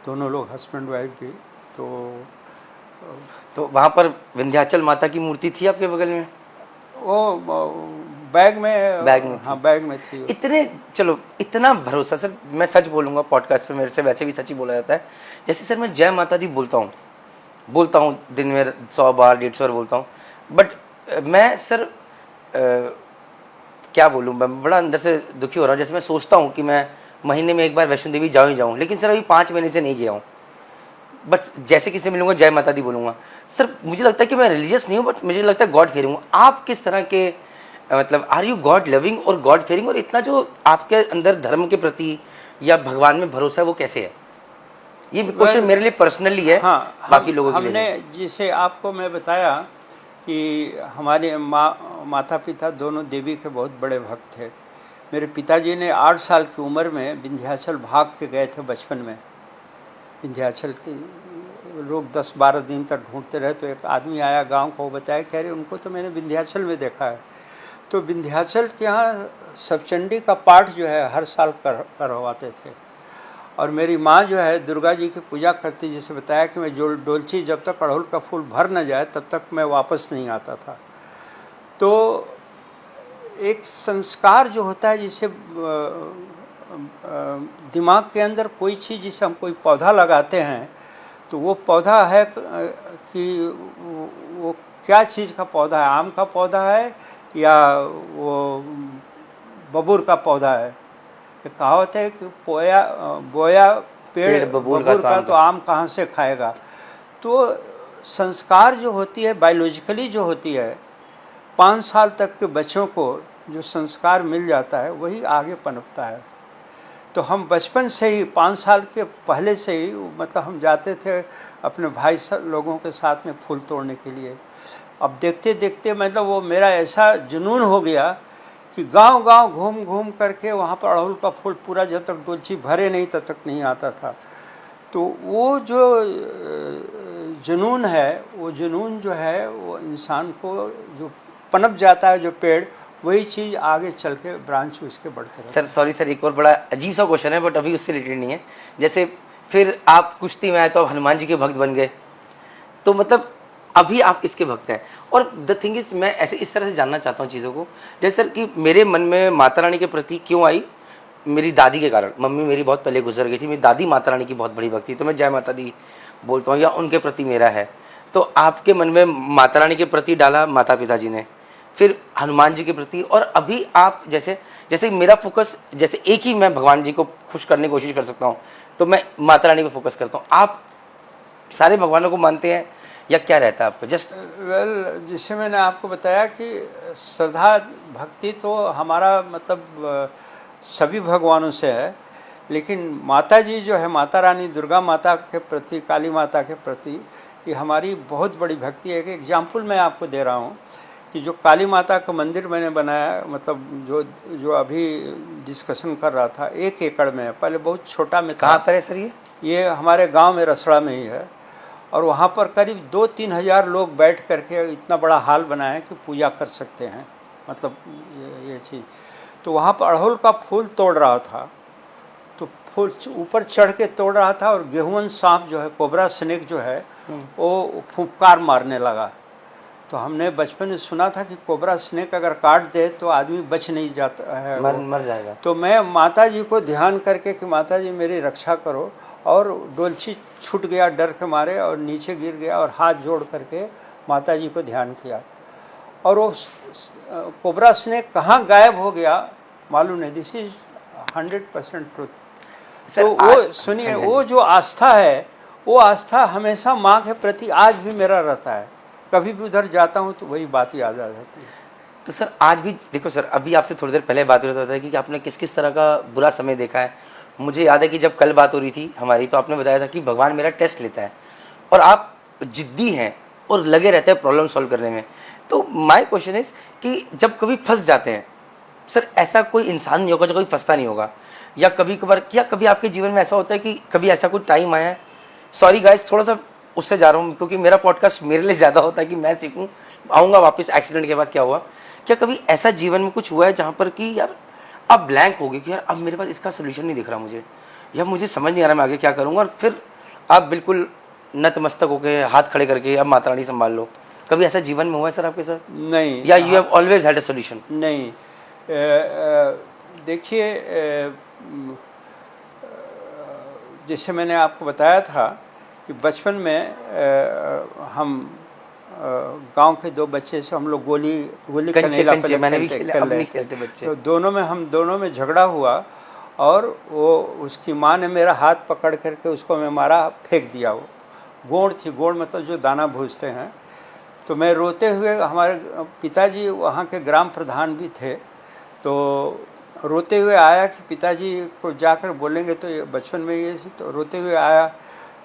दोनों लोग हस्बैंड वाइफ भी। तो वहाँ पर विंध्याचल माता की मूर्ति थी आपके बगल में? वो बैग में थी। हाँ, बैग में थी। इतने, चलो इतना भरोसा सर, मैं सच बोलूँगा, पॉडकास्ट पे मेरे से वैसे भी सच ही बोला जाता है। जैसे सर मैं जय माता दी बोलता हूँ दिन में 100 बार 150 बार बोलता हूँ, बट मैं सर क्या बोलूँ, मैं बड़ा अंदर से दुखी हो रहा हूँ। जैसे मैं सोचता हूँ कि मैं महीने में 1 बार वैष्णो देवी जाऊँ ही जाऊँ, लेकिन सर अभी 5 महीने से नहीं गया हूँ। बट जैसे किसी मिलूंगा जय माता दी बोलूँगा। सर मुझे लगता है कि मैं रिलीजियस नहीं हूँ, बट मुझे लगता है गॉड फेयरिंग हूँ। आप किस तरह के मतलब आर यू गॉड लविंग और गॉड फेयरिंग, और इतना जो आपके अंदर धर्म के प्रति या भगवान में भरोसा है वो कैसे है? ये क्वेश्चन मेरे लिए पर्सनली है। हाँ, बाकी लोगों के लिए हमने जिसे आपको मैं बताया कि हमारे माता पिता दोनों देवी के बहुत बड़े भक्त थे। मेरे पिताजी ने 8 साल की उम्र में विंध्याचल भाग के गए थे बचपन में। विंध्याचल के लोग 10-12 दिन तक ढूंढते रहे, तो एक आदमी आया गांव को, बताया कह रहे उनको तो मैंने विंध्याचल में देखा है। तो विंध्याचल के यहाँ सप्तचंडी का पाठ जो है हर साल करवाते थे, और मेरी माँ जो है दुर्गा जी की पूजा करती, जैसे बताया कि मैं जो डोलची जब तक अड़हुल का फूल भर न जाए तब तक मैं वापस नहीं आता था। तो एक संस्कार जो होता है, जिसे दिमाग के अंदर कोई चीज़, जिसे हम कोई पौधा लगाते हैं तो वो पौधा है कि वो क्या चीज़ का पौधा है, आम का पौधा है या वो बबूर का पौधा है। कहावत है कि बोया पेड़ बबूर का तो आम कहाँ से खाएगा। तो संस्कार जो होती है बायोलॉजिकली जो होती है, 5 साल तक के बच्चों को जो संस्कार मिल जाता है वही आगे पनपता है। तो हम बचपन से ही 5 साल के पहले से ही मतलब हम जाते थे अपने भाई लोगों के साथ में फूल तोड़ने के लिए। अब देखते देखते मतलब वो मेरा ऐसा जुनून हो गया कि गांव गांव घूम घूम करके वहाँ पर अड़हुल का फूल पूरा जब तक डोलची भरे नहीं तब तक नहीं आता था। तो वो जो जुनून है, वो जुनून जो है वो इंसान को जो पनप जाता है, जो पेड़, वही चीज़ आगे चल के ब्रांच उसके बढ़ते रहते। सर सॉरी सर, एक और बड़ा अजीब सा क्वेश्चन है बट अभी उससे रिलेटेड नहीं है। जैसे फिर आप कुश्ती में आए तो आप हनुमान जी के भक्त बन गए, तो मतलब अभी आप किसके भक्त हैं? और द थिंग इज, मैं ऐसे इस तरह से जानना चाहता हूँ चीज़ों को, जैसे सर कि मेरे मन में माता रानी के प्रति क्यों आई, मेरी दादी के कारण। मम्मी मेरी बहुत पहले गुजर गई थी, मेरी दादी माता रानी की बहुत बड़ी भक्त थी, तो मैं जय माता दी बोलता हूँ या उनके प्रति मेरा है। तो आपके मन में माता रानी के प्रति डाला माता पिता जी ने, फिर हनुमान जी के प्रति, और अभी आप जैसे जैसे मेरा फोकस, जैसे एक ही मैं भगवान जी को खुश करने की कोशिश कर सकता हूँ तो मैं माता रानी पे फोकस करता हूँ। आप सारे भगवानों को मानते हैं या क्या रहता है आपका? जस्ट वेल, जिससे मैंने आपको बताया कि श्रद्धा भक्ति तो हमारा मतलब सभी भगवानों से है, लेकिन माता जी जो है, माता रानी दुर्गा माता के प्रति, काली माता के प्रति, ये हमारी बहुत बड़ी भक्ति है। एक एग्जाम्पल मैं आपको दे रहा हूँ कि जो काली माता का मंदिर मैंने बनाया, मतलब जो अभी डिस्कशन कर रहा था, 1 एकड़ में, पहले बहुत छोटा में था। कहाँ पर है सर ये हमारे गांव में रसड़ा में ही है, और वहाँ पर करीब 2-3 हज़ार लोग बैठ करके इतना बड़ा हाल बनाया कि पूजा कर सकते हैं, मतलब ये चीज़। तो वहाँ पर अड़हुल का फूल तोड़ रहा था, तो फूल ऊपर चढ़ के तोड़ रहा था, और गेहुअन सांप जो है, कोबरा स्नेक जो है, वो फुफकार मारने लगा। तो हमने बचपन में सुना था कि कोबरा स्नेक अगर काट दे तो आदमी बच नहीं जाता है, मर जाएगा। तो मैं माता जी को ध्यान करके कि माता जी मेरी रक्षा करो, और डोलची छूट गया डर के मारे और नीचे गिर गया, और हाथ जोड़ करके माता जी को ध्यान किया, और वो कोबरा स्नेक कहाँ गायब हो गया मालूम नहीं। This is 100% truth. तो वो सुनिए, वो जो आस्था है, वो आस्था हमेशा माँ के प्रति आज भी मेरा रहता है। कभी भी उधर जाता हूँ तो वही बात याद आ जाती है। तो सर आज भी देखो सर, अभी आपसे थोड़ी देर पहले बात हो रहा था कि आपने किस किस तरह का बुरा समय देखा है। मुझे याद है कि जब कल बात हो रही थी हमारी, तो आपने बताया था कि भगवान मेरा टेस्ट लेता है, और आप जिद्दी हैं और लगे रहते हैं प्रॉब्लम सॉल्व करने में। तो माय क्वेश्चन इज कि जब कभी फंस जाते हैं सर, ऐसा कोई इंसान नहीं होगा जो कभी फंसता नहीं होगा, या कभी कभार, क्या कभी आपके जीवन में ऐसा होता है कि कभी ऐसा कोई टाइम आया है? सॉरी गाइस, थोड़ा सा उससे जा रहा हूँ क्योंकि मेरा पॉडकास्ट मेरे लिए ज़्यादा होता है कि मैं सीखूँ। आऊँगा वापस एक्सीडेंट के बाद क्या हुआ। क्या कभी ऐसा जीवन में कुछ हुआ है जहाँ पर कि यार अब ब्लैंक हो गई कि यार अब मेरे पास इसका सोल्यूशन नहीं दिख रहा मुझे, या मुझे समझ नहीं आ रहा मैं आगे क्या करूँगा, और फिर आप बिल्कुल नतमस्तक होकर हाथ खड़े करके अब माता रानी संभाल लो? कभी ऐसा जीवन में हुआ है सर आपके साथ? नहीं। या you have always had a solution? नहीं, देखिए, जैसे मैंने आपको बताया था कि बचपन में हम गांव के 2 बच्चे से हम लोग गोली कनेला पहले मैंने भी खेल खेला, अब रहे नहीं थे। खेलते बच्चे। तो हम दोनों में झगड़ा हुआ, और वो उसकी माँ ने मेरा हाथ पकड़ करके उसको मैं मारा, फेंक दिया। वो गोड़ थी, गोड़ मतलब जो दाना भूजते हैं। तो मैं रोते हुए, हमारे पिताजी वहाँ के ग्राम प्रधान भी थे, तो रोते हुए आया कि पिताजी को जाकर बोलेंगे, तो ये बचपन में ये, तो रोते हुए आया।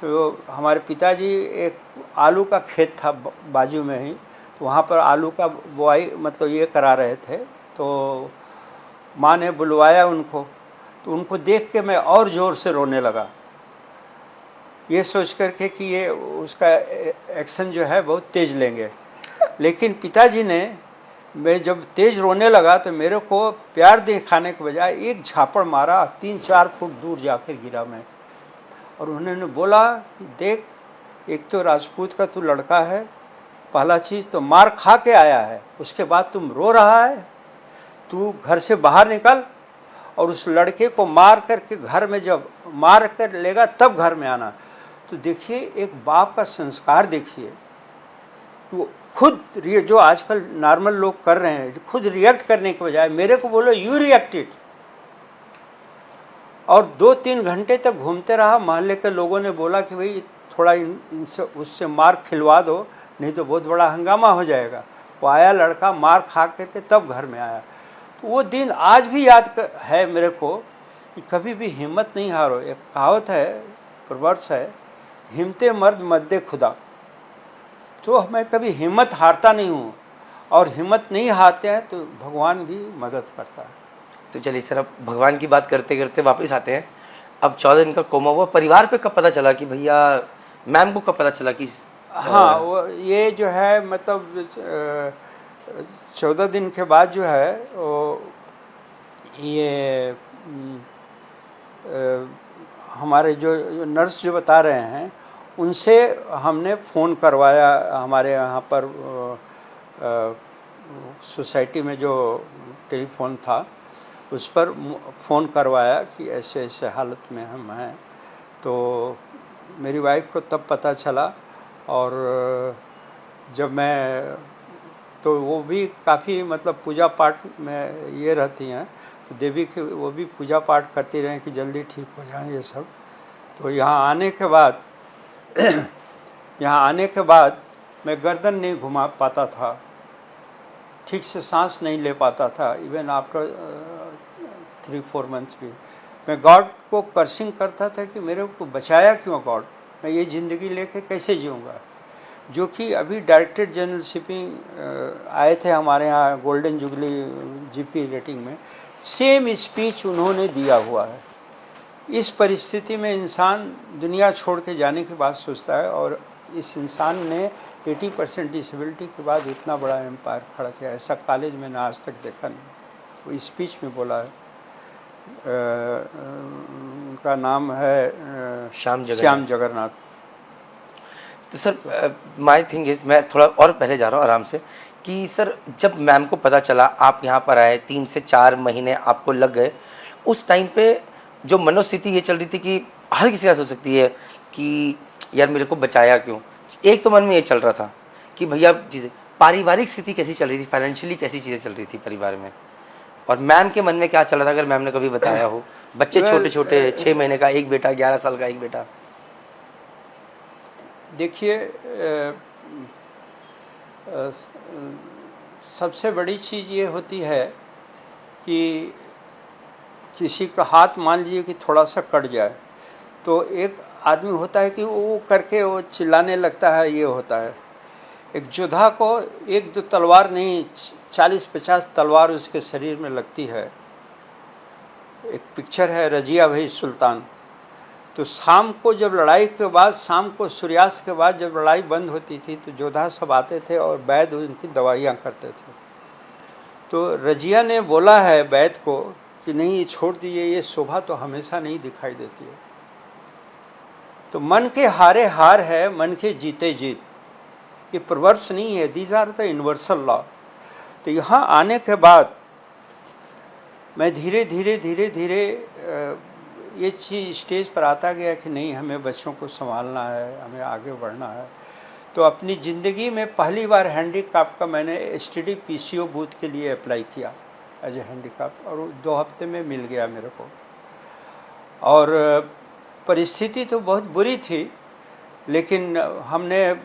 तो हमारे पिताजी, एक आलू का खेत था बाजू में ही, तो वहाँ पर आलू का बुआई मतलब ये करा रहे थे। तो माँ ने बुलवाया उनको, तो उनको देख के मैं और ज़ोर से रोने लगा, ये सोच करके कि ये उसका एक्शन जो है बहुत तेज़ लेंगे। लेकिन पिताजी ने, मैं जब तेज़ रोने लगा तो मेरे को प्यार दिखाने के बजाय एक झापड़ मारा, 3-4 फुट दूर जाकर गिरा मैं। और उन्होंने बोला कि देख, एक तो राजपूत का तू लड़का है, पहला चीज़ तो मार खा के आया है, उसके बाद तुम रो रहा है, तू घर से बाहर निकल और उस लड़के को मार करके घर में जब मार कर लेगा तब घर में आना। तो देखिए एक बाप का संस्कार देखिए, तो खुद जो आजकल नॉर्मल लोग कर रहे हैं, खुद रिएक्ट करने के बजाय मेरे को बोलो यू रिएक्टेड, और 2-3 घंटे तक घूमते रहा। मोहल्ले के लोगों ने बोला कि भाई थोड़ा इनसे उससे मार खिलवा दो, नहीं तो बहुत बड़ा हंगामा हो जाएगा। वो आया लड़का, मार खा करके तब घर में आया। तो वो दिन आज भी याद है मेरे को कि कभी भी हिम्मत नहीं हारो। एक कहावत है, प्रवर्स है, हिम्मते मर्द मद्दे खुदा। तो मैं कभी हिम्मत हारता नहीं हूँ, और हिम्मत नहीं हारते हैं तो भगवान भी मदद करता है। तो चलिए सर, अब भगवान की बात करते करते वापस आते हैं। अब 14 दिन का कोमा हुआ, परिवार पे कब पता चला कि भैया, मैम को कब पता चला कि हाँ, वो ये जो है मतलब 14 दिन के बाद जो है वो ये हमारे जो नर्स जो बता रहे हैं उनसे हमने फ़ोन करवाया। हमारे यहाँ पर सोसाइटी में जो टेलीफोन था उस पर फ़ोन करवाया कि ऐसे ऐसे हालत में हम हैं। तो मेरी वाइफ को तब पता चला, और जब मैं, तो वो भी काफ़ी मतलब पूजा पाठ में ये रहती हैं, तो देवी के वो भी पूजा पाठ करती रहें कि जल्दी ठीक हो जाए ये सब। तो यहाँ आने के बाद मैं गर्दन नहीं घुमा पाता था, ठीक से सांस नहीं ले पाता था, इवन आफ्टर 3-4 मंथ्स भी। मैं गॉड को कर्सिंग करता था कि मेरे को बचाया क्यों गॉड, मैं ये ज़िंदगी लेके कैसे जीऊँगा। जो कि अभी डायरेक्टर जनरल शिपिंग आए थे हमारे यहाँ गोल्डन जुबली जीपी रेटिंग में, सेम स्पीच उन्होंने दिया हुआ है। इस परिस्थिति में इंसान दुनिया छोड़ के जाने की बात सोचता है, और इस इंसान ने 80% डिसेबिलिटी के बाद इतना बड़ा एम्पायर खड़ा किया। ऐसा कॉलेज मैंने आज तक देखा नहीं। वो स्पीच में बोला है, उनका नाम है श्याम जगन्नाथ। तो सर माय थिंग इज़, मैं थोड़ा और पहले जा रहा हूँ आराम से, कि सर जब मैम को पता चला आप यहाँ पर आए, 3 से 4 महीने आपको लग गए, उस टाइम पे जो मनोस्थिति ये चल रही थी कि हर किसी का सोच सकती है कि यार मेरे को बचाया क्यों। एक तो मन में ये चल रहा था कि भैया चीज़ें, पारिवारिक स्थिति कैसी चल रही थी, फाइनेंशियली कैसी चीज़ें चल रही थी परिवार में, और मैम के मन में क्या चल रहा था, अगर मैम ने कभी बताया हो। बच्चे छोटे छोटे, 6 महीने का एक बेटा, 11 साल का एक बेटा। देखिए सबसे बड़ी चीज़ ये होती है कि किसी का हाथ मान लीजिए कि थोड़ा सा कट जाए, तो एक आदमी होता है कि वो करके वो चिल्लाने लगता है, ये होता है। एक योद्धा को 1-2 तलवार नहीं, 40-50 तलवार उसके शरीर में लगती है। एक पिक्चर है रजिया भाई सुल्तान। तो शाम को जब लड़ाई के बाद, शाम को सूर्यास्त के बाद जब लड़ाई बंद होती थी तो योद्धा सब आते थे और वैद्य उनकी दवाइयाँ करते थे। तो रजिया ने बोला है वैद्य को कि नहीं, ये छोड़ दीजिए, ये शोभा तो हमेशा नहीं दिखाई देती है। तो मन के हारे हार है, मन के जीते जीत। ये प्रवर्स नहीं है, these are the universal law. तो यहाँ आने के बाद मैं धीरे धीरे ये चीज़ स्टेज पर आता गया कि नहीं, हमें बच्चों को संभालना है, हमें आगे बढ़ना है। तो अपनी ज़िंदगी में पहली बार हैंडीक्राफ्ट का मैंने STD PCO बूथ के लिए अप्लाई किया एज ए हैंडीक्राफ्ट, और 2 हफ्ते में मिल गया मेरे को। और परिस्थिति तो बहुत बुरी थी, लेकिन हमने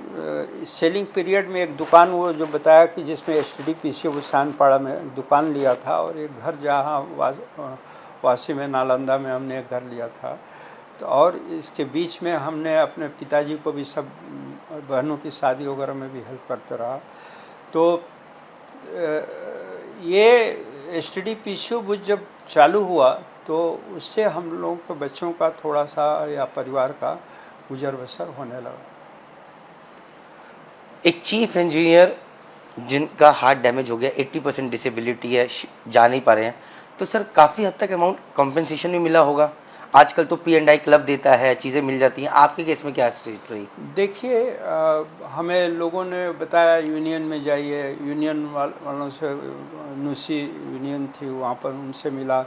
सेलिंग पीरियड में एक दुकान, वो जो बताया कि जिसमें STD PCO सानपाड़ा में दुकान लिया था, और एक घर जहाँ वासी में नालंदा में हमने एक घर लिया था। तो और इसके बीच में हमने अपने पिताजी को भी, सब बहनों की शादी वगैरह में भी हेल्प करते रहा। तो ये STD PCO बूथ जब चालू हुआ तो उससे हम लोगों के बच्चों का थोड़ा सा या परिवार का गुजर बसर होने लगा। एक चीफ इंजीनियर जिनका हार्ट डैमेज हो गया, 80% डिसेबिलिटी है, जा नहीं पा रहे हैं, तो सर काफ़ी हद तक अमाउंट कॉम्पेंसेशन भी मिला होगा आजकल तो P&I क्लब देता है, चीज़ें मिल जाती हैं, आपके केस में क्या स्थिति रही? देखिए, हमें लोगों ने बताया यूनियन में जाइए, यूनियन वालों से, नुसी यूनियन थी वहाँ पर, उनसे मिला।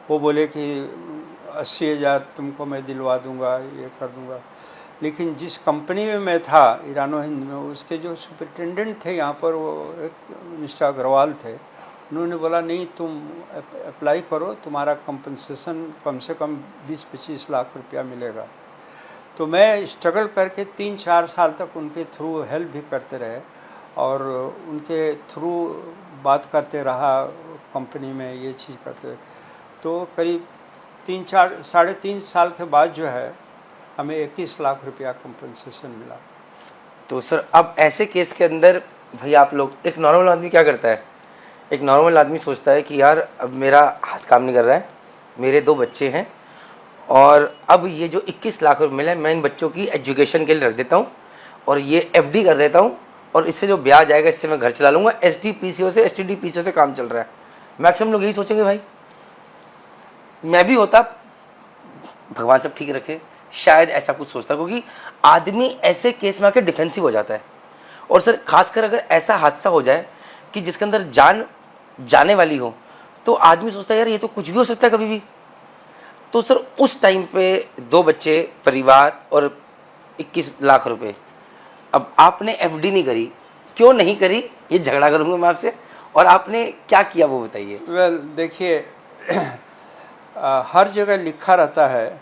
वो बोले कि 80,000 तुमको मैं दिलवा दूंगा, ये कर दूंगा। लेकिन जिस कंपनी में मैं था ईरानो हिंद में, उसके जो सुपरिटेंडेंट थे यहाँ पर, वो एक मिस्टर अग्रवाल थे। उन्होंने बोला नहीं, तुम अप्लाई करो, तुम्हारा कंपनसेशन कम से कम 20-25 लाख रुपया मिलेगा। तो मैं स्ट्रगल करके 3-4 साल तक उनके थ्रू हेल्प भी करते रहे और उनके थ्रू बात करते रहा कंपनी में, ये चीज़ करते। तो करीब 3-3 साल के बाद जो है हमें 21 लाख रुपया कंपनसेशन मिला। तो सर अब ऐसे केस के अंदर भाई आप लोग, एक नॉर्मल आदमी क्या करता है? एक नॉर्मल आदमी सोचता है कि यार अब मेरा हाथ काम नहीं कर रहा है, मेरे 2 बच्चे हैं और अब ये जो 21 लाख रुपये मिले मैं इन बच्चों की एजुकेशन के लिए रख देता हूँ और ये FD कर देता हूँ और इससे जो ब्याज आएगा इससे मैं घर चला लूँगा। SDPCO से STDPCO से काम चल रहा है। मैक्सिमम लोग यही सोचेंगे भाई मैं भी होता, भगवान सब ठीक रखे, शायद ऐसा कुछ सोचता, क्योंकि आदमी ऐसे केस में आकर डिफेंसिव हो जाता है। और सर खासकर अगर ऐसा हादसा हो जाए कि जिसके अंदर जान जाने वाली हो, तो आदमी सोचता है यार ये तो कुछ भी हो सकता है कभी भी। तो सर उस टाइम पे 2 बच्चे, परिवार और 21 लाख रुपए, अब आपने FD नहीं करी, क्यों नहीं करी ये झगड़ा करूंगा मैं आपसे, और आपने क्या किया वो बताइए। वेल देखिए, हर जगह लिखा रहता है,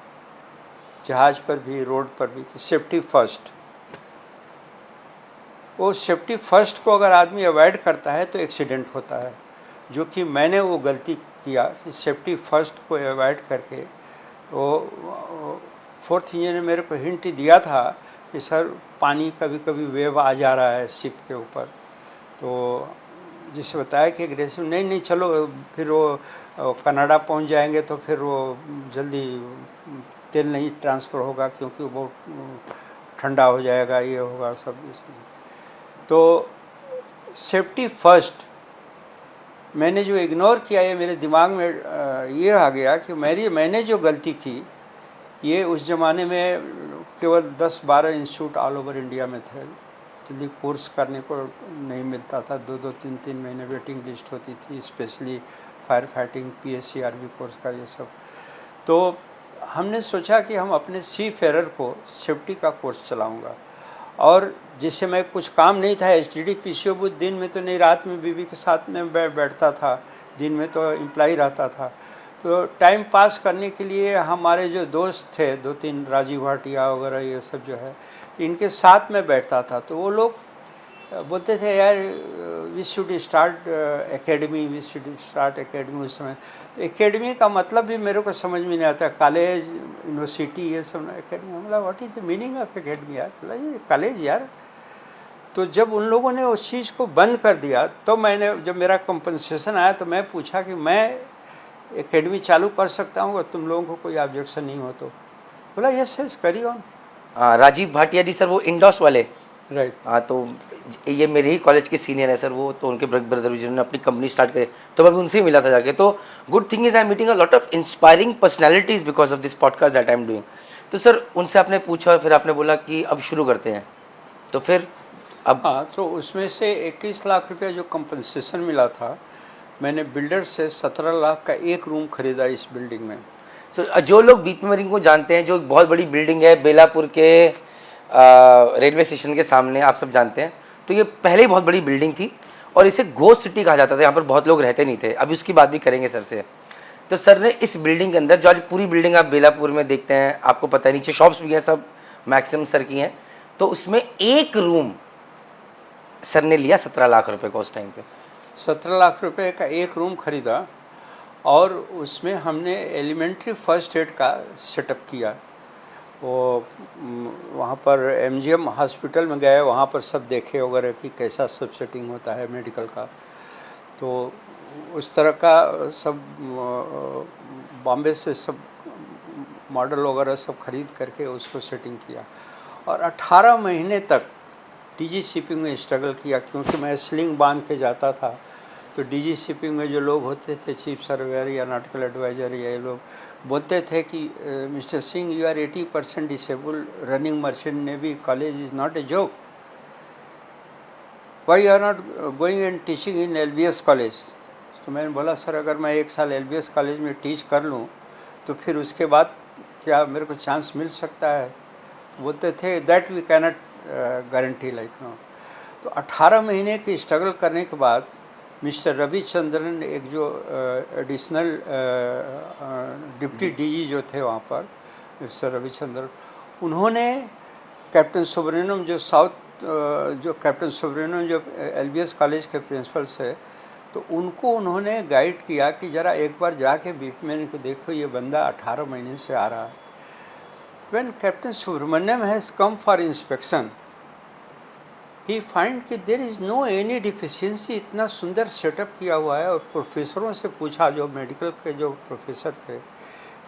जहाज पर भी, रोड पर भी, कि सेफ्टी फर्स्ट। वो सेफ्टी फर्स्ट को अगर आदमी अवॉइड करता है तो एक्सीडेंट होता है, जो कि मैंने वो गलती किया कि सेफ्टी फर्स्ट को अवॉइड करके। वो 4th इंजीनियर ने मेरे को हिंट दिया था कि सर पानी कभी कभी वेव आ जा रहा है शिप के ऊपर, तो जिसे बताया कि एग्रेसिव नहीं चलो, फिर वो कनाडा पहुंच जाएंगे तो फिर वो जल्दी तेल नहीं ट्रांसफ़र होगा क्योंकि वो ठंडा हो जाएगा, ये होगा सब। इसमें तो सेफ्टी फर्स्ट मैंने जो इग्नोर किया, ये मेरे दिमाग में ये आ गया कि मैंने जो गलती की, ये उस ज़माने में केवल 10-12 इंस्टीट्यूट ऑल ओवर इंडिया में थे, जल्दी कोर्स करने को नहीं मिलता था, 2-2, 3-3 महीने वेटिंग लिस्ट होती थी, specially fire fighting, PSC-RB course का ये सब। तो हमने सोचा कि हम अपने सी फेरर को सेफ्टी का कोर्स चलाऊंगा, और जिससे मैं कुछ काम नहीं था, STD-PCO बूथ दिन में तो नहीं, रात में बीवी के साथ में बैठता था, दिन में तो एम्प्लॉय रहता था। तो टाइम पास करने के लिए हमारे जो दोस्त थे 2-3, राजीव भाटिया वगैरह, ये सब जो है, इनके साथ में बैठता था। तो वो लोग बोलते थे यार we should start academy, we should start academy. उस समय एकेडमी का मतलब भी मेरे को समझ में नहीं आता, कॉलेज, यूनिवर्सिटी, ये सब एकेडमी। मतलब what is the meaning of academy यार, बोला ये कॉलेज यार। तो जब उन लोगों ने उस चीज़ को बंद कर दिया, तो मैंने, जब मेरा कंपनसेशन आया तो मैं पूछा कि मैं एकेडमी चालू कर सकता हूँ, और तुम लोगों को कोई ऑब्जेक्शन नहीं हो तो। बोला yes yes carry on. Rajiv Bhatia ji sir, वो इंडोस वाले, राइट। हाँ, तो ये मेरे ही कॉलेज के सीनियर है सर, वो तो उनके ब्रदर जिन्होंने अपनी कंपनी स्टार्ट करी, तो मैं भी उनसे ही मिला था जाके। तो good thing is I am meeting a lot of inspiring personalities because of this podcast that I am doing. तो सर उनसे आपने पूछा और फिर आपने बोला कि अब शुरू करते हैं, तो फिर अब? हाँ, तो उसमें से 21 लाख रुपया जो कंपनसेशन मिला था, मैंने बिल्डर से 17 लाख का एक रूम खरीदा इस बिल्डिंग में। जो लोग BP मरीन को जानते हैं, जो बहुत बड़ी बिल्डिंग है बेलापुर के रेलवे स्टेशन के सामने, आप सब जानते हैं, तो ये पहले ही बहुत बड़ी बिल्डिंग थी और इसे घोस्ट सिटी कहा जाता था। यहाँ पर बहुत लोग रहते नहीं थे, अभी उसकी बात भी करेंगे सर से। तो सर ने इस बिल्डिंग के अंदर, जो आज पूरी बिल्डिंग आप बेलापुर में देखते हैं, आपको पता है नीचे शॉप्स भी हैं, सब मैक्सिमम सर की हैं, तो उसमें एक रूम सर ने लिया 17 लाख रुपए का उस टाइम पे। 17 लाख रुपए का एक रूम खरीदा, और उसमें हमने एलिमेंट्री फर्स्ट एड का सेटअप किया। वो वहाँ पर MGM हॉस्पिटल में गए, वहाँ पर सब देखे वगैरह कि कैसा सब सेटिंग होता है मेडिकल का। तो उस तरह का सब बॉम्बे से सब मॉडल वगैरह सब खरीद करके उसको सेटिंग किया, और 18 महीने तक DG शिपिंग में स्ट्रगल किया, क्योंकि मैं स्लिंग बांध के जाता था। तो DG शिपिंग में जो लोग होते थे, चीफ सर्वेयर या नॉटिकल एडवाइजर, या ये लोग बोलते थे कि mister Singh, you are 80% disabled, running merchant navy college is not a job, why you are not going and teaching in LBS college. तो मैंने बोला सर, अगर मैं 1 साल LBS कॉलेज में टीच कर लूँ तो फिर उसके बाद क्या मेरे को चांस मिल सकता है? तो बोलते थे that we cannot guarantee like no. तो 18 महीने की स्ट्रगल करने के बाद मिस्टर रविचंद्रन, एक जो एडिशनल डिप्टी DG जो थे वहाँ पर, मिस्टर रविचंद्रन, उन्होंने कैप्टन सुब्रमण्यम जो कैप्टन सुब्रमण्यम जो LBS कॉलेज के प्रिंसिपल से, तो उनको उन्होंने गाइड किया कि ज़रा एक बार जाके बीपीएन को देखो, ये बंदा 18 महीने से आ रहा है। When Captain Subramaniam has come for inspection, he find कि there is no any deficiency, इतना सुंदर सेटअप किया हुआ है। और प्रोफेसरों से पूछा, जो मेडिकल के जो प्रोफेसर थे,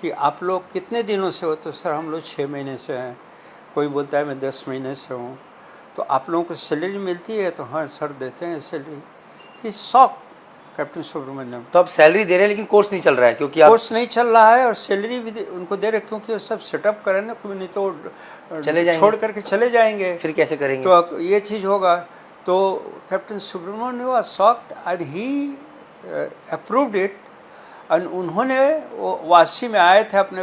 कि आप लोग कितने दिनों से हो? तो सर हम लोग 6 महीने से हैं। कोई बोलता है मैं 10 महीने से हूँ। तो आप लोगों को सैलरी मिलती है? तो हाँ सर देते हैं सैलरी। ही शॉक कैप्टन सुब्रमण्यम। तो आप सैलरी दे रहे हैं लेकिन कोर्स नहीं चल रहा है, क्योंकि आप कोर्स नहीं चल रहा है और सैलरी भी उनको दे रहे, क्योंकि वो सब सेटअप करें ना, नहीं तो चले जाएंगे, छोड़ करके चले जाएंगे। फिर कैसे करेंगे? तो ये चीज़ होगा। तो captain Subramaniam was shocked and he approved it. और उन्होंने वो वाशी में आए थे अपने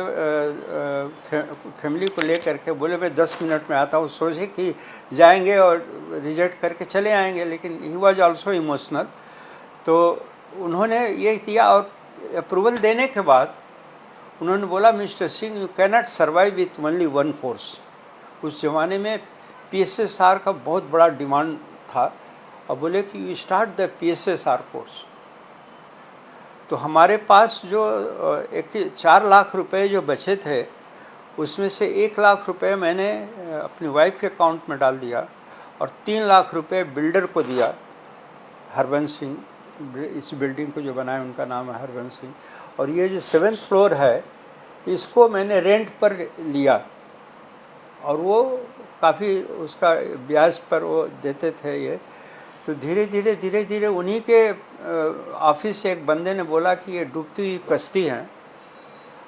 फैमिली को लेकर के, बोले मैं 10 मिनट में आता हूँ। सोचे कि जाएंगे और रिजेक्ट करके चले आएंगे, लेकिन ही वाज आल्सो इमोशनल। तो उन्होंने ये दिया और अप्रूवल देने के बाद उन्होंने बोला mister Singh, you cannot survive with only 1 course. उस ज़माने में PSSR का बहुत बड़ा डिमांड था, और बोले कि you start the PSSR course. तो हमारे पास जो 4 लाख रुपए जो बचे थे, उसमें से 1 लाख रुपए मैंने अपनी वाइफ के अकाउंट में डाल दिया, और 3 लाख रुपए बिल्डर को दिया, हरबंस सिंह। इस बिल्डिंग को जो बनाया उनका नाम है हरबंस सिंह। और ये जो 7th फ्लोर है, इसको मैंने रेंट पर लिया, और वो काफ़ी उसका ब्याज पर वो देते थे ये। तो धीरे धीरे उन्हीं के ऑफिस से एक बंदे ने बोला कि ये डूबती हुई कश्ती है,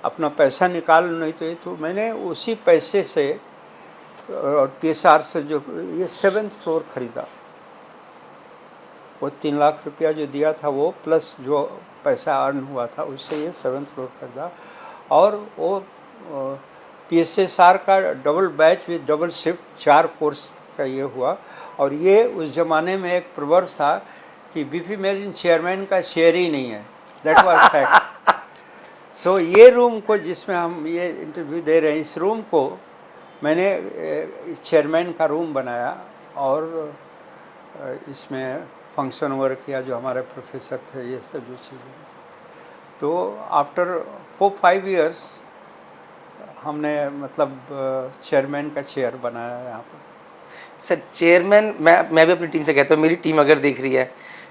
अपना पैसा निकाल, नहीं तो ये। तो मैंने उसी पैसे से और PSR से जो ये 7th फ्लोर खरीदा। वो 3 लाख रुपया जो दिया था वो, प्लस जो पैसा अर्न हुआ था उससे ये 7th फ्लोर खरीदा। और वो PSSR का double batch with double shift 4 course का ये हुआ। और ये उस ज़माने में एक प्रवर्ब था कि BP मेरिन चेयरमैन का शेयर ही नहीं है, दैट वाज फैक्ट। सो ये रूम को, जिसमें हम ये इंटरव्यू दे रहे हैं, इस रूम को मैंने चेयरमैन का रूम बनाया, और इसमें फंक्शन वर्क किया, जो हमारे प्रोफेसर थे, ये सब जो चीज़ें। तो आफ्टर 4-5 ईयर्स हमने मतलब चेयरमैन का चेयर बनाया यहाँ पर। सर चेयरमैन, मैं भी अपनी टीम से कहता हूँ, मेरी टीम अगर देख रही है,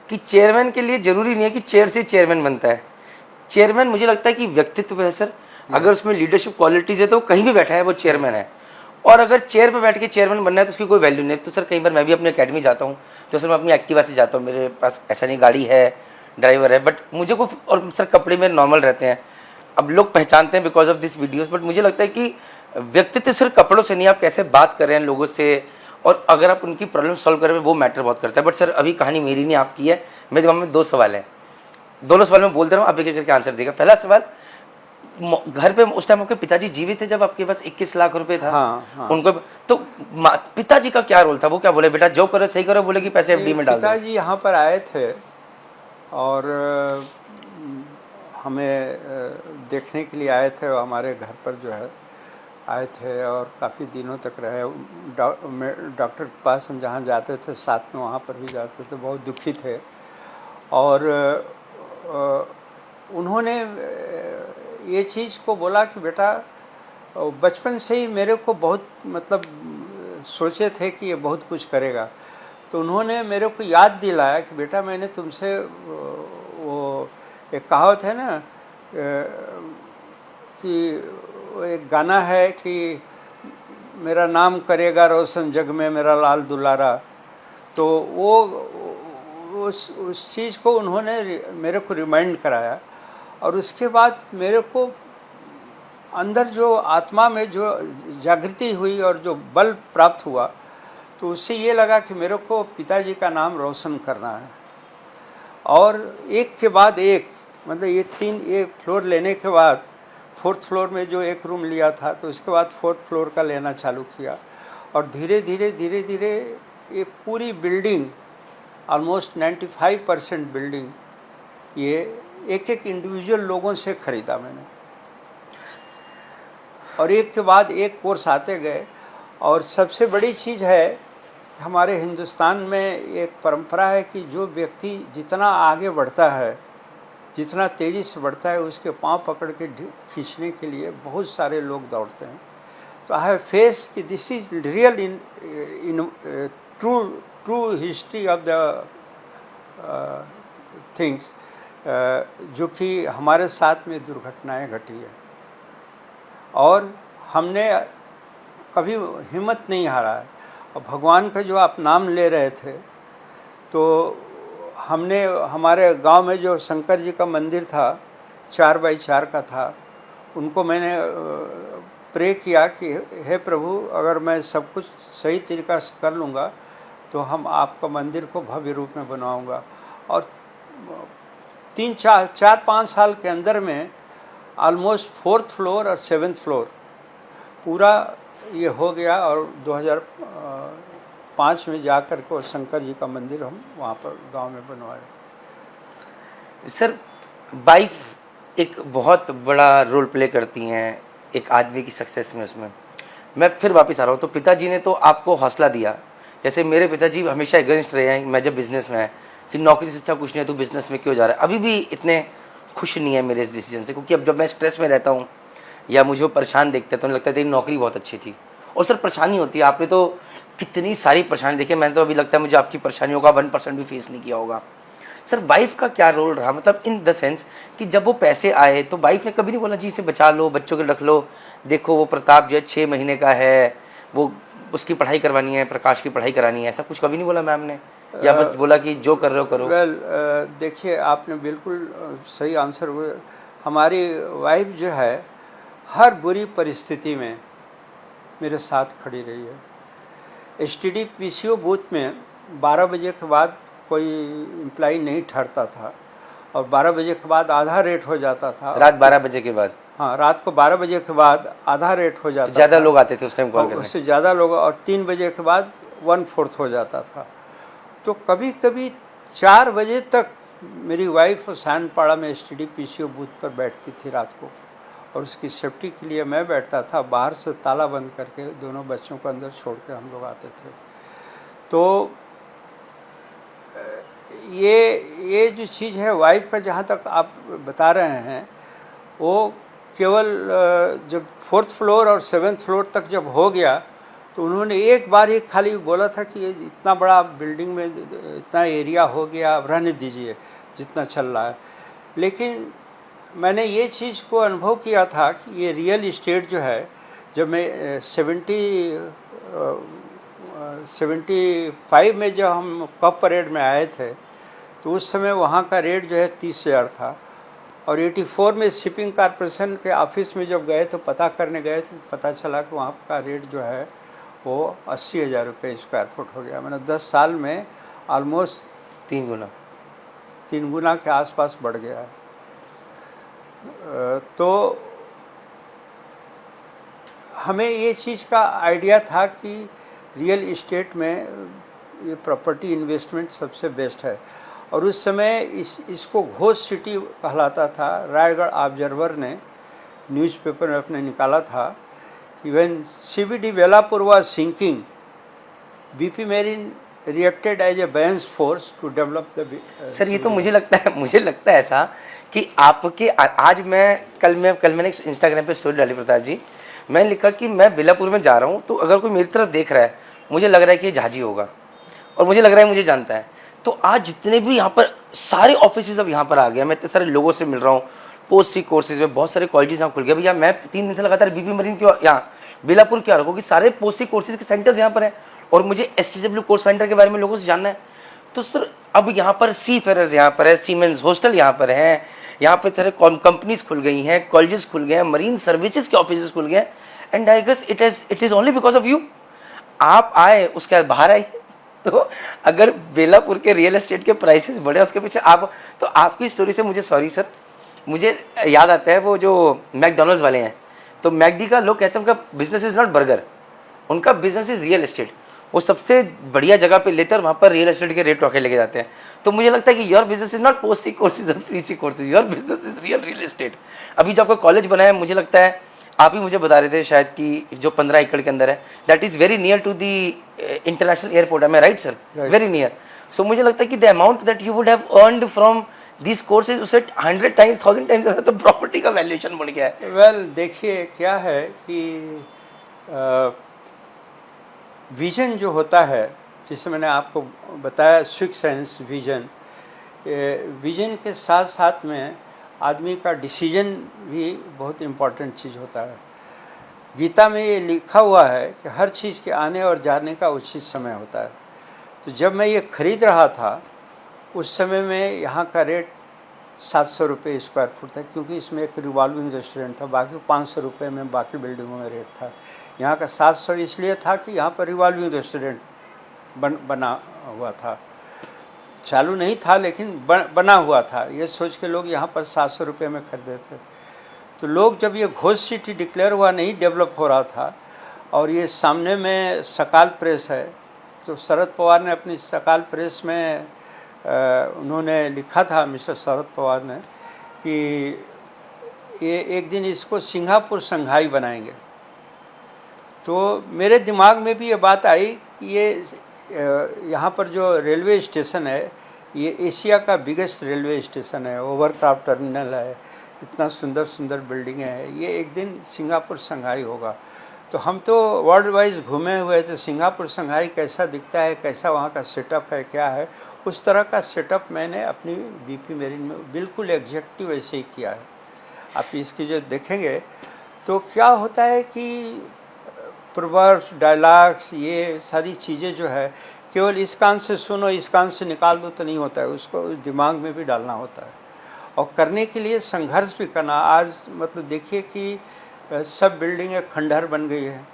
कि चेयरमैन के लिए जरूरी नहीं है कि चेयर से चेयरमैन बनता है। चेयरमैन मुझे लगता है कि व्यक्तित्व है सर, अगर उसमें लीडरशिप क्वालिटीज है तो कहीं भी बैठा है वो चेयरमैन है। और अगर चेयर पे बैठ के चेयरमैन बनना है तो उसकी कोई वैल्यू नहीं है। तो सर कई बार मैं भी अपनी अकेडमी जाता हूँ, तो सर मैं अपनी एक्टिवा से जाता हूँ, मेरे पास ऐसा नहीं गाड़ी है, ड्राइवर है, बट मुझे को, और सर कपड़े मेरे नॉर्मल रहते हैं। अब लोग पहचानते हैं because of this videos, but मुझे लगता है कि व्यक्तित्व सिर्फ कपड़ों से नहीं, आप कैसे बात कर रहे हैं लोगों से, और अगर आप उनकी प्रॉब्लम सॉल्व कर रहे हैं, वो मैटर बहुत करता है। बट सर अभी कहानी मेरी नहीं, आपकी है। मेरे दिमाग में 2 सवाल हैं, दोनों सवाल मैं बोल दे रहा हूँ, आप एक एक करके आंसर देगा। पहला सवाल, घर पे उस टाइम आपके पिताजी जीवित थे जब आपके पास 21 लाख रुपए था? हाँ। उनको तो पिताजी का क्या रोल था? वो क्या बोले, बेटा जो करो सही करो, बोले कि पैसे FD में डाल दो? पिताजी यहाँ पर आए थे और हमें देखने के लिए आए थे, हमारे घर पर जो है आए थे, और काफ़ी दिनों तक रहे। डॉक्टर के पास हम जहाँ जाते थे साथ में, वहाँ पर भी जाते थे, बहुत दुखी थे। और उन्होंने ये चीज़ को बोला कि बेटा, बचपन से ही मेरे को बहुत मतलब सोचे थे कि ये बहुत कुछ करेगा। तो उन्होंने मेरे को याद दिलाया कि बेटा, मैंने तुमसे वो एक कहावत है ना कि एक गाना है कि मेरा नाम करेगा रोशन जग में मेरा लाल दुलारा। तो वो उस चीज़ को उन्होंने मेरे को रिमाइंड कराया। और उसके बाद मेरे को अंदर जो आत्मा में जो जागृति हुई और जो बल प्राप्त हुआ, तो उससे ये लगा कि मेरे को पिताजी का नाम रोशन करना है। और एक के बाद एक, मतलब ये 3 फ्लोर लेने के बाद 4th फ्लोर में जो एक रूम लिया था, तो उसके बाद 4th फ्लोर का लेना चालू किया। और धीरे धीरे ये पूरी बिल्डिंग, ऑलमोस्ट 95% बिल्डिंग, ये एक इंडिविजुअल लोगों से ख़रीदा मैंने। और एक के बाद एक कोर्स आते गए। और सबसे बड़ी चीज़ है, हमारे हिंदुस्तान में एक परंपरा है कि जो व्यक्ति जितना आगे बढ़ता है, जितना तेज़ी से बढ़ता है, उसके पांव पकड़ के खींचने के लिए बहुत सारे लोग दौड़ते हैं। तो आई हैव फेस कि this is real in true history of the things, जो कि हमारे साथ में दुर्घटनाएं घटी है। और हमने कभी हिम्मत नहीं हारा है। और भगवान का जो आप नाम ले रहे थे, तो हमने हमारे गांव में जो शंकर जी का मंदिर था, 4x4 का था, उनको मैंने प्रे किया कि हे प्रभु, अगर मैं सब कुछ सही तरीक़ा से कर लूँगा तो हम आपका मंदिर को भव्य रूप में बनवाऊँगा। और 4-5 साल के अंदर में ऑलमोस्ट 4th फ्लोर और 7th फ्लोर पूरा ये हो गया। और 2005 में जाकर के शंकर जी का मंदिर हम वहाँ पर गांव में बनवाए। सर, वाइफ एक बहुत बड़ा रोल प्ले करती हैं एक आदमी की सक्सेस में। उसमें मैं फिर वापस आ रहा हूँ, तो पिताजी ने तो आपको हौसला दिया। जैसे मेरे पिताजी हमेशा अगेंस्ट रहे हैं, मैं जब बिज़नेस में है, कि नौकरी से अच्छा कुछ नहीं है, तू बिज़नेस में क्यों जा रहा है। अभी भी इतने खुश नहीं है मेरे इस डिसीजन से, क्योंकि अब जब मैं स्ट्रेस में रहता हूँ या मुझे वो परेशान देखते हैं, तो उन्हें लगता है तेरी नौकरी बहुत अच्छी थी। और सर, परेशानी होती है, आपने तो कितनी सारी परेशानी देखी। मैंने तो अभी लगता है मुझे आपकी परेशानियों का 1% भी फेस नहीं किया होगा। सर, वाइफ का क्या रोल रहा, मतलब इन द सेंस कि जब वो पैसे आए तो वाइफ ने कभी नहीं बोला जी इसे बचा लो, बच्चों के रख लो, देखो वो प्रताप जो है 6 महीने का है, वो उसकी पढ़ाई करवानी है, प्रकाश की पढ़ाई करानी है, ऐसा कुछ कभी नहीं बोला मैम ने? या बस बोला कि जो कर रहे हो करो? देखिए, आपने बिल्कुल सही आंसर हुए। हमारी वाइफ जो है हर बुरी परिस्थिति में मेरे साथ खड़ी रही है। STD PCO बूथ में 12 बजे के बाद कोई एम्प्लॉई नहीं ठहरता था, और 12 बजे के बाद आधा रेट हो जाता था। रात 12 बजे के बाद? हाँ, रात को 12 बजे के बाद आधा रेट हो जाता था। ज़्यादा लोग आते थे उस टाइम कॉल करने? उससे ज़्यादा लोग। और 3 बजे के बाद 1/4 हो जाता था। तो कभी कभी 4 बजे तक मेरी वाइफ सैंडपाड़ा में STD PCO बूथ पर बैठती थी रात को, और उसकी सेफ्टी के लिए मैं बैठता था। बाहर से ताला बंद करके दोनों बच्चों को अंदर छोड़ के हम लोग आते थे। तो ये जो चीज़ है वाइफ का, जहाँ तक आप बता रहे हैं, वो केवल जब 4th फ्लोर और 7th फ्लोर तक जब हो गया, तो उन्होंने एक बार ही खाली बोला था कि ये इतना बड़ा बिल्डिंग में इतना एरिया हो गया, अब रहने दीजिए जितना चल रहा है। लेकिन मैंने ये चीज़ को अनुभव किया था कि ये रियल इस्टेट जो है, जब मैं 75 में जब हम कप परेड में आए थे, तो उस समय वहाँ का रेट जो है 30,000 था। और 84 में शिपिंग कॉर्पोरेशन के ऑफिस में जब गए तो पता करने गए तो पता चला कि वहाँ का रेट जो है वो 80,000 रुपये स्क्वायर फुट हो गया। मैंने 10 साल में ऑलमोस्ट 3 गुना के आसपास बढ़ गया है। तो हमें ये चीज़ का आइडिया था कि रियल इस्टेट में ये प्रॉपर्टी इन्वेस्टमेंट सबसे बेस्ट है। और उस समय इसको घोस्ट सिटी कहलाता था। रायगढ़ ऑब्जर्वर ने न्यूज़पेपर में अपने निकाला था कि when CBD Belapur was sinking, BP marine reacted as a balance force to develop the. Sir, ये तो मुझे लगता है ऐसा कि आपके आज कल मैंने इंस्टाग्राम पे स्टोरी डाली प्रताप जी, मैंने लिखा कि मैं बेलापुर में जा रहा हूँ, तो अगर कोई मेरी तरफ देख रहा है, मुझे लग रहा है कि ये झाजी होगा, और मुझे लग रहा है मुझे जानता है। तो आज जितने भी यहाँ पर सारे ऑफिसेज अब यहाँ पर आ गए, मैं इतने सारे लोगों से मिल रहा हूँ, पोस्ट सी कोर्सेज में बहुत सारे कॉलेजेस यहाँ खुल गए। भैया मैं 3 दिन से लगातार BP मरीन क्यों यहाँ बेलापुर क्यों आ रहा हूँ, क्योंकि सारे पोस्ट सी कोर्सेज के सेंटर्स यहाँ पर हैं, और मुझे STW कोर्स सेंटर के बारे में लोगों से जानना है। तो सर, अब यहाँ पर सी फेयर्स यहाँ पर है, सीमेंस हॉस्टल यहाँ पर है, यहाँ पे तरह कंपनीज खुल गई हैं, कॉलेजेस खुल गए हैं, मरीन सर्विसेज के ऑफिस खुल गए हैं, and I guess it is only because of you. आप आए, उसके बाद बाहर आए। तो अगर बेलापुर के रियल एस्टेट के प्राइसेस बढ़े उसके पीछे आप, तो आपकी स्टोरी से मुझे, सॉरी सर, मुझे याद आता है वो जो मैकडोनल्ड्स वाले हैं, तो मैकडी का लोग कहते हैं उनका बिजनेस इज नॉट बर्गर, उनका बिजनेस इज रियल एस्टेट। वो सबसे बढ़िया जगह पे लेते हैं और वहाँ पर रियल एस्टेट के रेट रखे लेके जाते हैं। तो मुझे लगता है कि your business is not post C courses और pre C courses, your business is real estate. अभी जो आपका कॉलेज बना है, मुझे लगता है आप ही मुझे बता रहे थे शायद कि जो 15 एकड़ के अंदर है, that is very near to the international airport, है मैं right sir? Very near. So मुझे लगता है कि the amount that you would have earned from this courses, उससे 100 टाइम्स 1000 टाइम्स ज़्यादा तो प्रॉपर्टी का वैल्यूएशन बढ़ गया है। वेल देखिए क्या है कि विजन जो होता है, जिसे मैंने आपको बताया सिक्स सेंस विजन, विजन के साथ साथ में आदमी का डिसीजन भी बहुत इम्पोर्टेंट चीज़ होता है। गीता में ये लिखा हुआ है कि हर चीज़ के आने और जाने का उचित समय होता है। तो जब मैं ये खरीद रहा था उस समय में यहाँ का रेट 700 रुपये स्क्वायर फुट था, क्योंकि इसमें एक रिवॉल्विंग रेस्टोरेंट था, बाकी 500 रुपये में बाकी बिल्डिंगों में रेट था। यहाँ का 700 इसलिए था कि यहाँ पर रिवॉल्विंग रेस्टोरेंट बना हुआ था, चालू नहीं था लेकिन बना हुआ था। ये सोच के लोग यहाँ पर 700 रुपये में खरीदे थे। तो लोग जब ये घोष सिटी डिक्लेयर हुआ, नहीं डेवलप हो रहा था, और ये सामने में सकाल प्रेस है, तो शरद पवार ने अपनी सकाल प्रेस में उन्होंने लिखा था, मिस्टर शरद पवार ने, कि ये एक दिन इसको सिंगापुर संघाई बनाएंगे। तो मेरे दिमाग में भी ये बात आई कि ये यहाँ पर जो रेलवे स्टेशन है, ये एशिया का बिगेस्ट रेलवे स्टेशन है, ओवरक्राफ्ट टर्मिनल है, इतना सुंदर सुंदर बिल्डिंगें हैं, ये एक दिन सिंगापुर संघाई होगा। तो हम तो वर्ल्ड वाइज घूमे हुए थे, सिंगापुर संघाई कैसा दिखता है, कैसा वहाँ का सेटअप है, क्या है, उस तरह का सेटअप मैंने अपनी बीपी मेरिन में बिल्कुल एग्जैक्टिव ऐसे ही किया है। आप इसकी जो देखेंगे तो क्या होता है कि प्रोवर्ब्स, डायलॉग्स, ये सारी चीज़ें जो है केवल इस कान से सुनो इस कान से निकाल दो तो नहीं होता है, उसको दिमाग में भी डालना होता है और करने के लिए संघर्ष भी करना। आज मतलब देखिए कि सब बिल्डिंगें खंडहर बन गई है।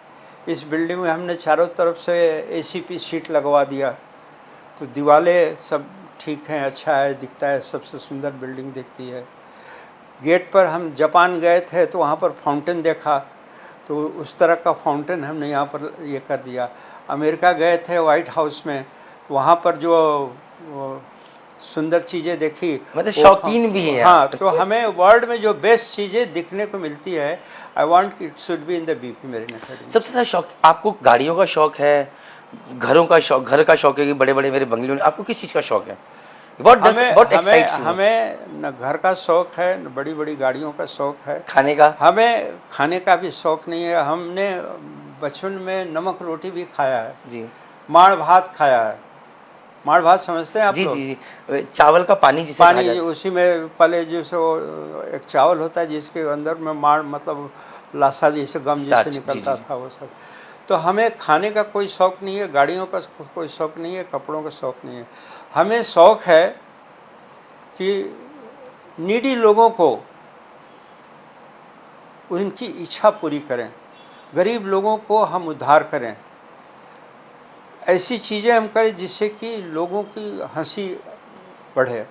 इस बिल्डिंग में हमने चारों तरफ से एसीपी सीट लगवा दिया, तो दीवारें सब ठीक हैं, अच्छा है, दिखता है, सबसे सुंदर बिल्डिंग दिखती है। गेट पर हम जापान गए थे तो वहाँ पर फाउंटेन देखा, तो उस तरह का फाउंटेन हमने यहाँ पर ये कर दिया। अमेरिका गए थे व्हाइट हाउस में, वहाँ पर जो सुंदर चीज़ें देखी, मतलब शौकीन भी हैं। हाँ, तो हमें वर्ल्ड में जो बेस्ट चीज़ें दिखने को मिलती है, I want it should be in the BP marine academy. सबसे ज़्यादा शौक आपको गाड़ियों का शौक है, घरों का शौक, घर का शौक है कि बड़े बड़े मेरे बंगले, आपको किस चीज़ का शौक है? हमें न घर का शौक है, न बड़ी बड़ी गाड़ियों का शौक है। खाने का? हमें खाने का भी शौक नहीं है। हमने बचपन में नमक रोटी भी खाया है जी, माड़ भात खाया है। माड़ भात समझते हैं आप? जी जी जी, चावल का पानी जिसे पानी, उसी में पहले जैसे एक चावल होता है जिसके अंदर में माड़ मतलब लाशा जैसे गम जैसे निकलता था, वो सब। तो हमें खाने का कोई शौक नहीं है, गाड़ियों का कोई शौक नहीं है, कपड़ों का शौक नहीं है। हमें शौक है कि नीडी लोगों को उनकी इच्छा पूरी करें, गरीब लोगों को हम उद्धार करें, ऐसी चीज़ें हम करें जिससे कि लोगों की हंसी बढ़े।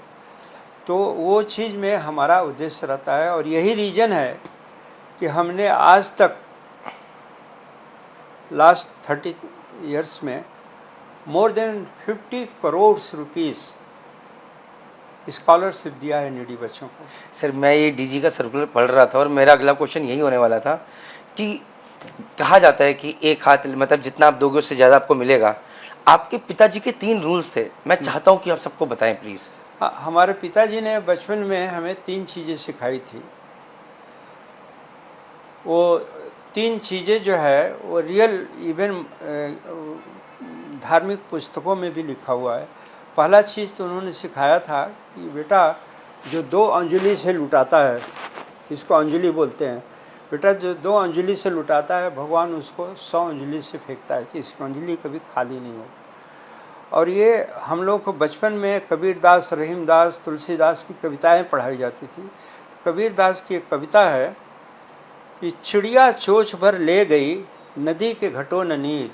तो वो चीज़ में हमारा उद्देश्य रहता है और यही रीज़न है कि हमने आज तक लास्ट 30 इयर्स में more than 50 crore rupees scholarship दिया है नीडी बच्चों को। सर मैं ये डीजी का सर्कुलर पढ़ रहा था और मेरा अगला क्वेश्चन यही होने वाला था कि कहा जाता है कि एक हाथ, मतलब जितना आप दोगे उससे ज़्यादा आपको मिलेगा। आपके पिताजी के 3 रूल्स थे, मैं चाहता हूँ कि आप सबको बताएं प्लीज़। हाँ, हमारे पिताजी ने बचपन में हमें 3 चीज़ें सिखाई थी। वो 3 चीज़ें जो है वो रियल इवन धार्मिक पुस्तकों में भी लिखा हुआ है। पहला चीज़ तो उन्होंने सिखाया था कि बेटा जो 2 अंजलि से लुटाता है, इसको अंजलि बोलते हैं, बेटा जो 2 अंजलि से लुटाता है भगवान उसको 100 अंजलि से फेंकता है कि इसकी अंजलि कभी खाली नहीं हो। और ये हम लोग को बचपन में कबीरदास, रहीमदास, तुलसीदास की कविताएं पढ़ाई जाती थी। तो कबीरदास की एक कविता है कि चिड़िया चोंच भर ले गई नदी के घटों न नीर,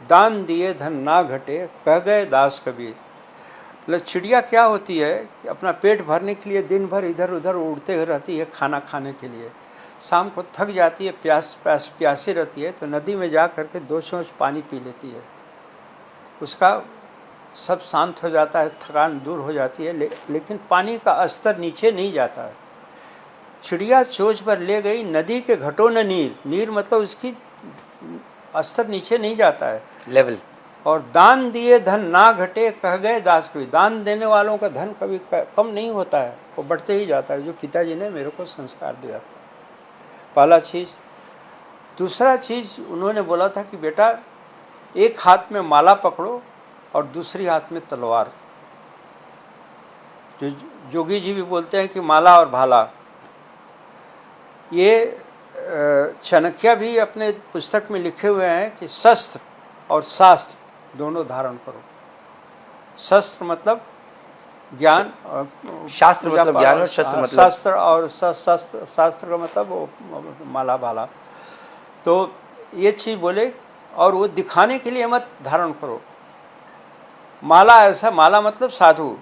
दान दिए धन ना घटे कह गए दास कबीर। मतलब चिड़िया क्या होती है कि अपना पेट भरने के लिए दिन भर इधर उधर उड़ते रहती है खाना खाने के लिए, शाम को थक जाती है, प्यासी रहती है, तो नदी में जा करके 2 चोंच पानी पी लेती है, उसका सब शांत हो जाता है, थकान दूर हो जाती है, लेकिन पानी का स्तर नीचे नहीं जाता है। चिड़िया चोंच पर ले गई नदी के घटों न नीर, नीर मतलब उसकी स्तर नीचे नहीं जाता है, लेवल। और दान दिए धन ना घटे कह गए दास कबीर। दान देने वालों का धन कभी कम नहीं होता है, वो बढ़ते ही जाता है, जो पिताजी ने मेरे को संस्कार दिया था, पहला चीज़। दूसरा चीज़ उन्होंने बोला था कि बेटा एक हाथ में माला पकड़ो और दूसरी हाथ में तलवार। जो जोगी जी भी बोलते हैं कि माला और भाला। ये चाणक्य भी अपने पुस्तक में लिखे हुए हैं कि शस्त्र और शास्त्र दोनों धारण करो। शस्त्र मतलब ज्ञान, शास्त्र मतलब ज्ञान और शस्त्र मतलब शास्त्र, और शास्त्र का मतलब वो माला भाला। तो ये चीज़ बोले, और वो दिखाने के लिए मत धारण करो। माला ऐसा, माला मतलब साधु,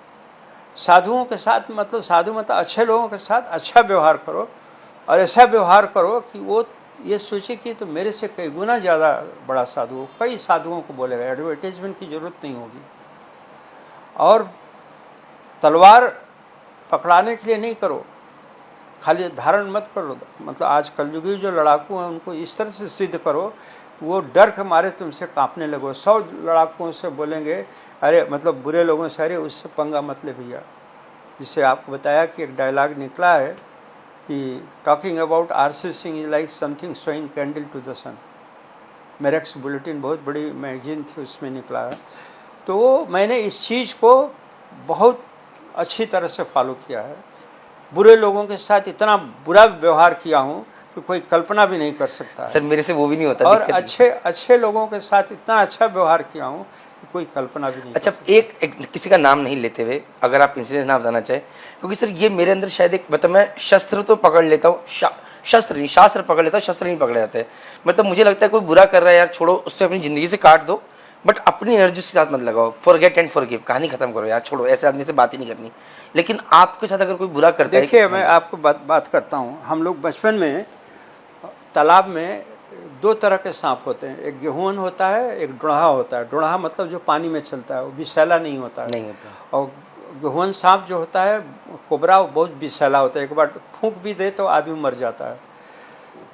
साधुओं के साथ मतलब साधु मतलब अच्छे लोगों के साथ अच्छा व्यवहार करो, और ऐसा व्यवहार करो कि वो ये सोचे कि तो मेरे से कई गुना ज़्यादा बड़ा साधु हो। कई साधुओं को बोलेगा, एडवर्टाइजमेंट की ज़रूरत नहीं होगी। और तलवार पकड़ाने के लिए नहीं करो, खाली धारण मत करो। मतलब आज कलयुगी जो लड़ाकू हैं उनको इस तरह से सिद्ध करो वो डर के मारे तुमसे कांपने लगो। 100 लड़ाकुओं से बोलेंगे, अरे मतलब बुरे लोगों से, अरे उससे पंगा मत ले भैया। जिससे आपको बताया कि एक डायलॉग निकला है कि talking about RC Singh is like something showing candle to the sun. मेरेक्स बुलेटिन बहुत बड़ी मैगजीन थी, उसमें निकला है। तो मैंने इस चीज़ को बहुत अच्छी तरह से फॉलो किया है। बुरे लोगों के साथ इतना बुरा व्यवहार किया हूँ कि कोई कल्पना भी नहीं कर सकता है। सर मेरे से वो भी नहीं होता। और अच्छे लोगों के साथ इतना अच्छा व्यवहार किया हूँ कि कोई कल्पना भी नहीं। अच्छा, एक किसी का नाम नहीं लेते हुए अगर आप इंसिडेंट ना बताना चाहे, क्योंकि सर ये मेरे अंदर शायद एक, मतलब मैं शस्त्र तो पकड़ लेता हूँ, शस्त्र नहीं, शास्त्र पकड़ लेता हूँ, शस्त्र नहीं पकड़े जाते हैं। मतलब मुझे लगता है कोई बुरा कर रहा है यार, छोड़ो उससे, अपनी ज़िंदगी से काट दो, बट अपनी एनर्जी उसके साथ मत लगाओ। फॉरगेट एंड फॉरगिव, कहानी खत्म करो यार, छोड़ो, ऐसे आदमी से बात ही नहीं करनी। लेकिन आपके साथ अगर कोई बुरा करता है, देखिए मैं आपको बात करता हूँ। हम लोग बचपन में तालाब में 2 तरह के सांप होते हैं, एक गेहून होता है, एक डोढ़ा होता है। डोढ़ा मतलब जो पानी में चलता है, वो विषैला नहीं होता है। नहीं होता। और गेहून सांप जो होता है कोबरा, वो बहुत विषैला होता है, एक बार फूंक भी दे तो आदमी मर जाता है।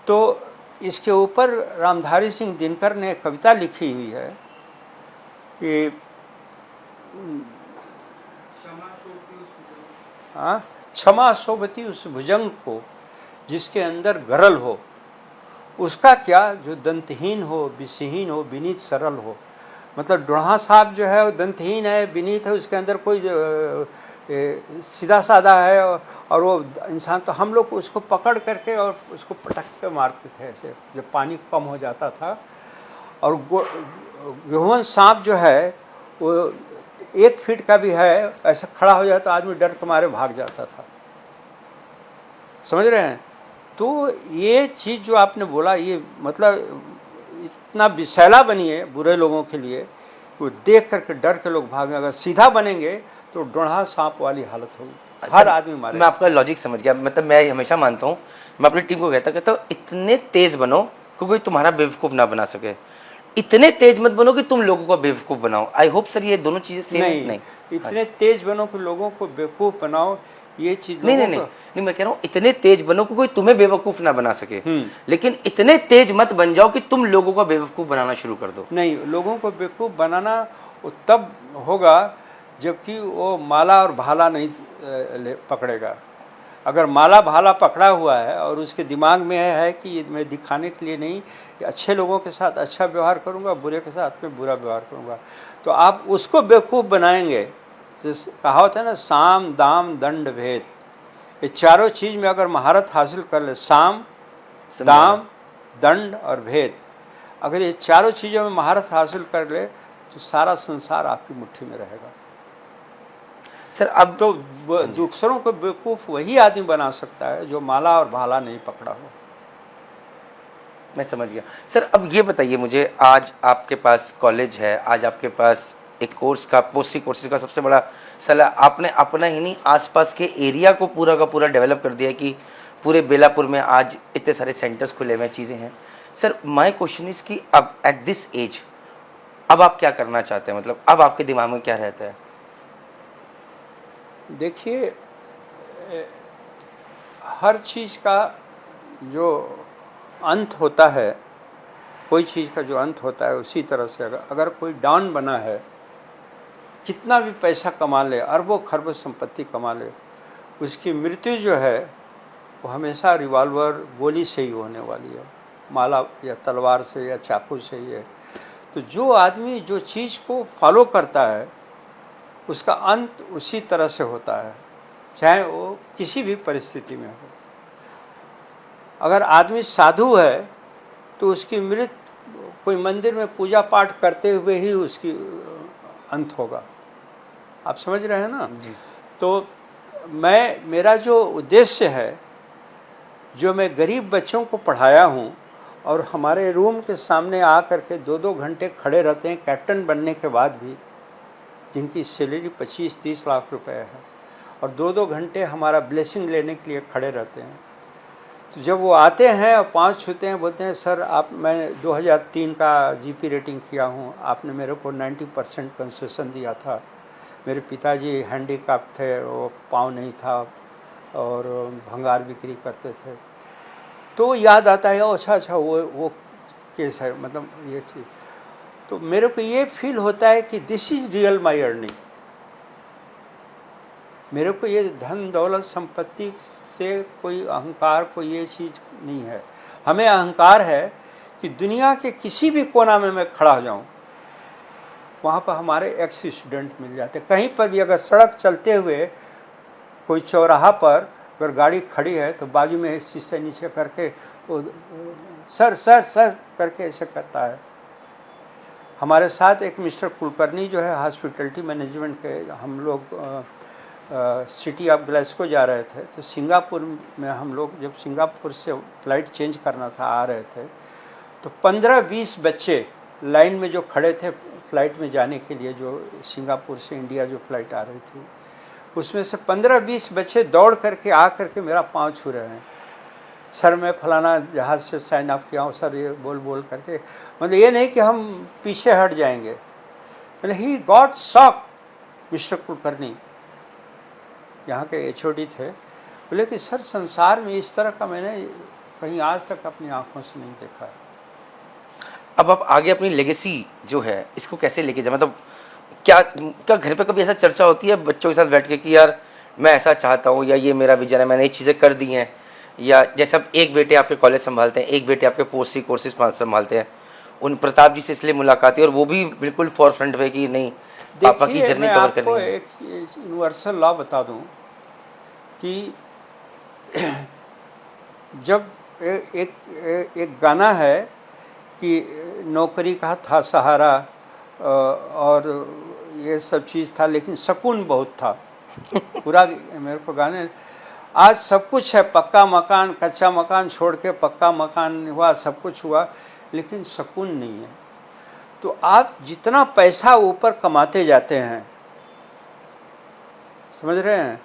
तो इसके ऊपर रामधारी सिंह दिनकर ने कविता लिखी हुई है कि क्षमा शोभती उस भुजंग को जिसके अंदर गरल हो, उसका क्या जो दंतहीन हो, विषहीन हो, विनीत सरल हो। मतलब डोढ़ा सांप जो है वो दंतहीन है, विनीत है, उसके अंदर कोई सीधा साधा है, और वो इंसान, तो हम लोग उसको पकड़ करके और उसको पटक के मारते थे ऐसे जब पानी कम हो जाता था। और गेहून सांप जो है वो 1 फीट का भी है, ऐसा खड़ा हो जाता तो आदमी डर के मारे भाग जाता था। समझ रहे हैं? तो ये चीज़ जो आपने बोला, ये मतलब इतना विषैला बनी है बुरे लोगों के लिए, वो देख करके डर के लोग भागें। अगर सीधा बनेंगे तो डोढ़ा सांप वाली हालत होगी, हर आदमी मारे। मैं आपका लॉजिक समझ गया। मतलब मैं हमेशा मानता हूँ, मैं अपनी टीम को कहता हूँ इतने तेज बनो कि कोई तुम्हारा बेवकूफ़ ना बना सके, इतने तेज मत बनो कि तुम लोगों को बेवकूफ़ बनाओ। आई होप सर ये दोनों चीज़ें सेम नहीं। इतने तेज बनो कि लोगों को बेवकूफ़ बनाओ, ये चीज़ नहीं, मैं कह रहा हूँ इतने तेज बनो कि कोई तुम्हें बेवकूफ़ ना बना सके, लेकिन इतने तेज मत बन जाओ कि तुम लोगों को बेवकूफ़ बनाना शुरू कर दो। नहीं, लोगों को बेवकूफ़ बनाना वो तब होगा जबकि वो माला और भाला नहीं पकड़ेगा। अगर माला भाला पकड़ा हुआ है और उसके दिमाग में है कि ये मैं दिखाने के लिए नहीं, अच्छे लोगों के साथ अच्छा व्यवहार करूंगा, बुरे के साथ में बुरा व्यवहार करूंगा, तो आप उसको बेवकूफ़ बनाएंगे। तो कहावत है ना, साम दाम दंड भेद, ये चारों चीज़ में अगर महारत हासिल कर ले, साम दाम दंड और भेद, अगर ये चारों चीज़ों में महारत हासिल कर ले तो सारा संसार आपकी मुट्ठी में रहेगा। सर अब तो दूसरों को बेवकूफ़ वही आदमी बना सकता है जो माला और भाला नहीं पकड़ा हो। मैं समझ गया। सर अब ये बताइए मुझे, आज आपके पास कॉलेज है, आज आपके पास एक कोर्स का, पोस्टी कोर्सेज का सबसे बड़ा सलाह, आपने अपना ही नहीं आसपास के एरिया को पूरा का पूरा डेवलप कर दिया कि पूरे बेलापुर में आज इतने सारे सेंटर्स खुले हुए चीज़ें हैं। सर माय क्वेश्चन इज कि अब एट दिस एज अब आप क्या करना चाहते हैं, मतलब अब आपके दिमाग में क्या रहता है? देखिए, हर चीज़ का जो अंत होता है, कोई चीज़ का जो अंत होता है, उसी तरह से अगर कोई डॉन बना है, कितना भी पैसा कमा ले, अरबों खरबों संपत्ति कमा ले, उसकी मृत्यु जो है वो हमेशा रिवॉल्वर गोली से ही होने वाली है, माला या तलवार से या चाकू से ही है। तो जो आदमी जो चीज़ को फॉलो करता है उसका अंत उसी तरह से होता है, चाहे वो किसी भी परिस्थिति में हो। अगर आदमी साधु है तो उसकी मृत्यु कोई मंदिर में पूजा पाठ करते हुए ही उसकी अंत होगा। आप समझ रहे हैं ना जी। तो मेरा जो उद्देश्य है, जो मैं गरीब बच्चों को पढ़ाया हूँ और हमारे रूम के सामने आ करके 2-2 घंटे खड़े रहते हैं कैप्टन बनने के बाद भी, जिनकी सैलरी 25-30 लाख रुपए है, और 2-2 घंटे हमारा ब्लेसिंग लेने के लिए खड़े रहते हैं। तो जब वो आते हैं और पाँव छूते हैं, बोलते हैं सर मैं 2003 का जीपी रेटिंग किया हूँ, आपने मेरे को 90% कंसेशन दिया था, मेरे पिताजी हैंडीकैप थे, वो पाँव नहीं था और भंगार बिक्री करते थे। तो याद आता है अच्छा वो केस है, मतलब ये चीज़। तो मेरे को ये फील होता है कि this is real my earning. मेरे को ये धन दौलत संपत्ति से कोई अहंकार, कोई ये चीज़ नहीं है। हमें अहंकार है कि दुनिया के किसी भी कोना में मैं खड़ा हो जाऊँ, वहाँ पर हमारे एक्स स्टूडेंट मिल जाते। कहीं पर भी अगर सड़क चलते हुए कोई चौराहा पर अगर गाड़ी खड़ी है तो बाजू में शीशे नीचे करके वो सर सर सर करके ऐसे करता है। हमारे साथ एक मिस्टर कुलकर्णी जो है हॉस्पिटलिटी मैनेजमेंट के, हम लोग सिटी ऑफ ग्लासगो जा रहे थे, तो सिंगापुर में हम लोग जब सिंगापुर से फ़्लाइट चेंज करना था, आ रहे थे, तो 15-20 बच्चे लाइन में जो खड़े थे फ़्लाइट में जाने के लिए, जो सिंगापुर से इंडिया जो फ़्लाइट आ रही थी, उसमें से 15-20 बच्चे दौड़ करके आ करके मेरा पाँव छू रहे हैं। सर मैं फलाना जहाज़ से साइन अप किया हूँ सर, ये बोल बोल करके। मतलब ये नहीं कि हम पीछे हट जाएंगे। मतलब he got shock. Mister Kulkarni यहाँ के HOD थे, बोले कि सर संसार में इस तरह का मैंने कहीं आज तक अपनी आंखों से नहीं देखा है। अब आप आगे अपनी लेगेसी जो है इसको कैसे लेके जाए, मतलब क्या घर पे कभी ऐसा चर्चा होती है बच्चों के साथ बैठ के कि यार मैं ऐसा चाहता हूँ, या ये मेरा विजन है, मैंने ये चीज़ें कर दी हैं, या जैसे अब एक बेटे आपके कॉलेज संभालते हैं, एक बेटे आपके पोस्टी कोर्सेज संभालते हैं, उन प्रताप जी से इसलिए मुलाकात है और वो भी बिल्कुल फॉर फ्रंट पे कि नहीं पापा की जर्नी मैं कवर करनी आपको है। एक यूनिवर्सल लॉ बता दूं कि जब एक गाना है कि नौकरी का था सहारा और ये सब चीज़ था, लेकिन सुकून बहुत था। पूरा मेरे को गाने, आज सब कुछ है, पक्का मकान, कच्चा मकान छोड़ के पक्का मकान हुआ, सब कुछ हुआ, लेकिन सुकून नहीं है। तो आप जितना पैसा ऊपर कमाते जाते हैं, समझ रहे हैं,